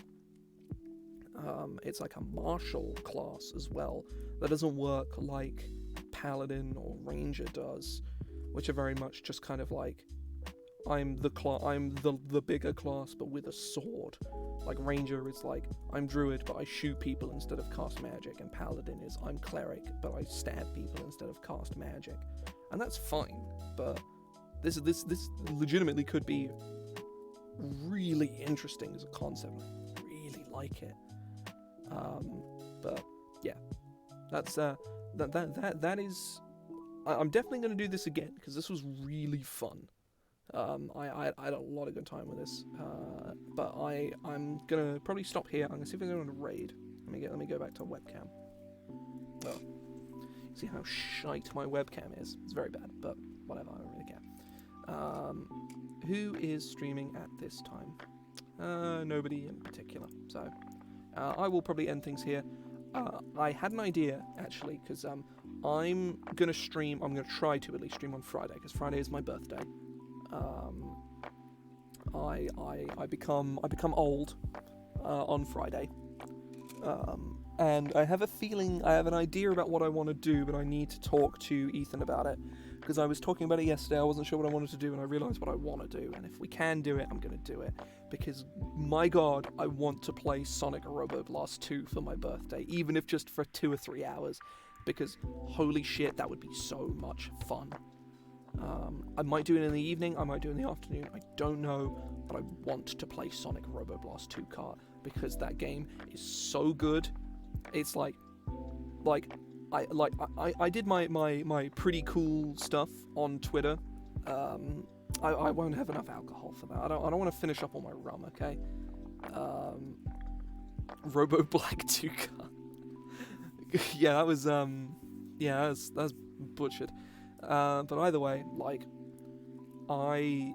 It's like a martial class as well that doesn't work like Paladin or Ranger does, which are very much just kind of like, I'm the bigger class but with a sword. Like Ranger is like, I'm Druid but I shoot people instead of cast magic, and Paladin is, I'm Cleric but I stab people instead of cast magic. And that's fine, but this legitimately could be really interesting as a concept. I really like it. But yeah, that's that is. I'm definitely going to do this again because this was really fun. I had a lot of good time with this. But I'm gonna probably stop here. I'm gonna see if I can go on a raid. Let me go back to webcam. Oh, see how shite my webcam is. It's very bad, but whatever. I don't really care. Who is streaming at this time? Nobody in particular. So. I will probably end things here. I had an idea, actually, because I'm going to stream, I'm going to try to at least stream on Friday, because Friday is my birthday. I become old on Friday. And I have a feeling, I have an idea about what I want to do, but I need to talk to Ethan about it. Because I was talking about it yesterday, I wasn't sure what I wanted to do, and I realised what I want to do. And if we can do it, I'm going to do it. Because, my god, I want to play Sonic Robo Blast 2 for my birthday, even if just for 2 or 3 hours. Because, holy shit, that would be so much fun. I might do it in the evening, I might do it in the afternoon, I don't know, but I want to play Sonic Robo Blast 2 kart, because that game is so good. It's like I did my pretty cool stuff on Twitter. I won't have enough alcohol for that. I don't want to finish up all my rum, okay? Robo Black 2 kart. Yeah, that was that's butchered. But either way, like, I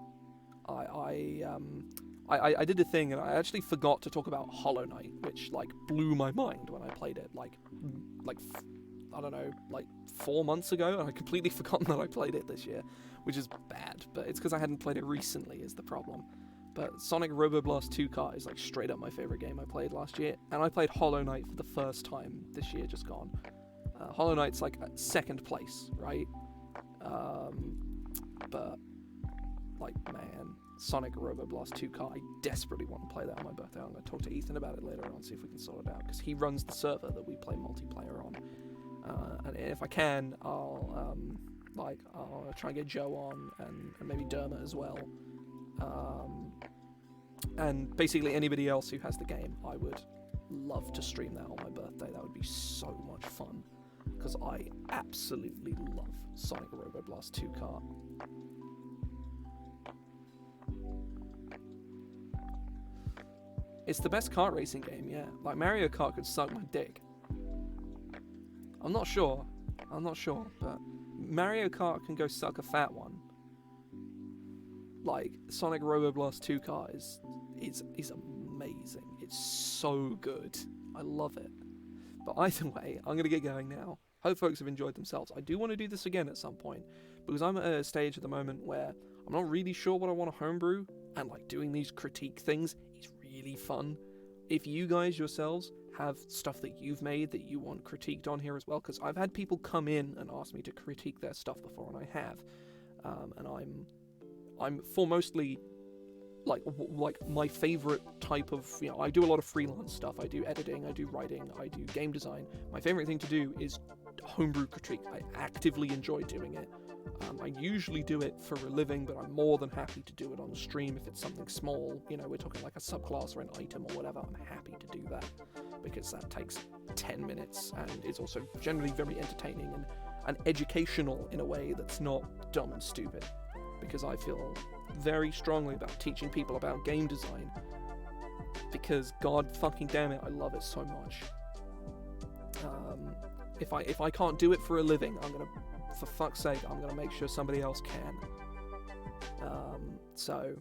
did a thing, and I actually forgot to talk about Hollow Knight, which, like, blew my mind when I played it, like I don't know, like 4 months ago, and I completely forgotten that I played it this year, which is bad, but it's because I hadn't played it recently is the problem. But Sonic Robo Blast 2 Kart is, like, straight up my favorite game I played last year, and I played Hollow Knight for the first time this year, just gone. Hollow Knight's, like, second place, right? But, like, man, Sonic Robo Blast 2 Kart, I desperately want to play that on my birthday. I'm going to talk to Ethan about it later on, see if we can sort it out, because he runs the server that we play multiplayer on. And if I can, I'll try and get Joe on, and maybe Dermot as well. And basically anybody else who has the game, I would love to stream that on my birthday. That would be so much fun, because I absolutely love Sonic Robo Blast 2 Kart. It's the best kart racing game, yeah. Like, Mario Kart could suck my dick. I'm not sure, but Mario Kart can go suck a fat one. Like, Sonic Robo Blast 2 Kart is amazing. It's so good. I love it. But either way, I'm going to get going now. Hope folks have enjoyed themselves. I do want to do this again at some point, because I'm at a stage at the moment where I'm not really sure what I want to homebrew, and, like, doing these critique things is really fun. If you guys yourselves have stuff that you've made that you want critiqued on here as well, because I've had people come in and ask me to critique their stuff before, and I have, and I'm for mostly like my favorite type of, you know, I do a lot of freelance stuff. I do editing, I do writing, I do game design. My favorite thing to do is homebrew critique. I actively enjoy doing it. I usually do it for a living, but I'm more than happy to do it on stream if it's something small. You know, we're talking like a subclass or an item or whatever. I'm happy to do that because that takes 10 minutes and is also generally very entertaining and educational in a way that's not dumb and stupid. Because I feel very strongly about teaching people about game design because god fucking damn it, I love it so much. If I can't do it for a living, for fuck's sake, I'm gonna make sure somebody else can. So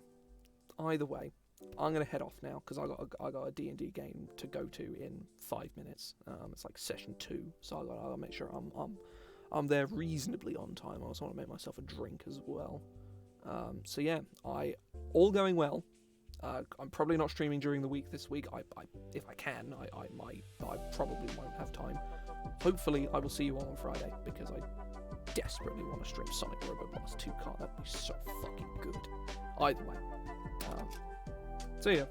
either way, I'm gonna head off now because I got a D&D game to go to in 5 minutes. It's like session 2, so I gotta make sure I'm there reasonably on time. I also want to make myself a drink as well. So yeah, all going well. I'm probably not streaming during the week this week. If I can, I might, but I probably won't have time. Hopefully, I will see you all on Friday because I desperately want to stream Sonic Robo Blast 2 card. That'd be so fucking good. Either way. See ya.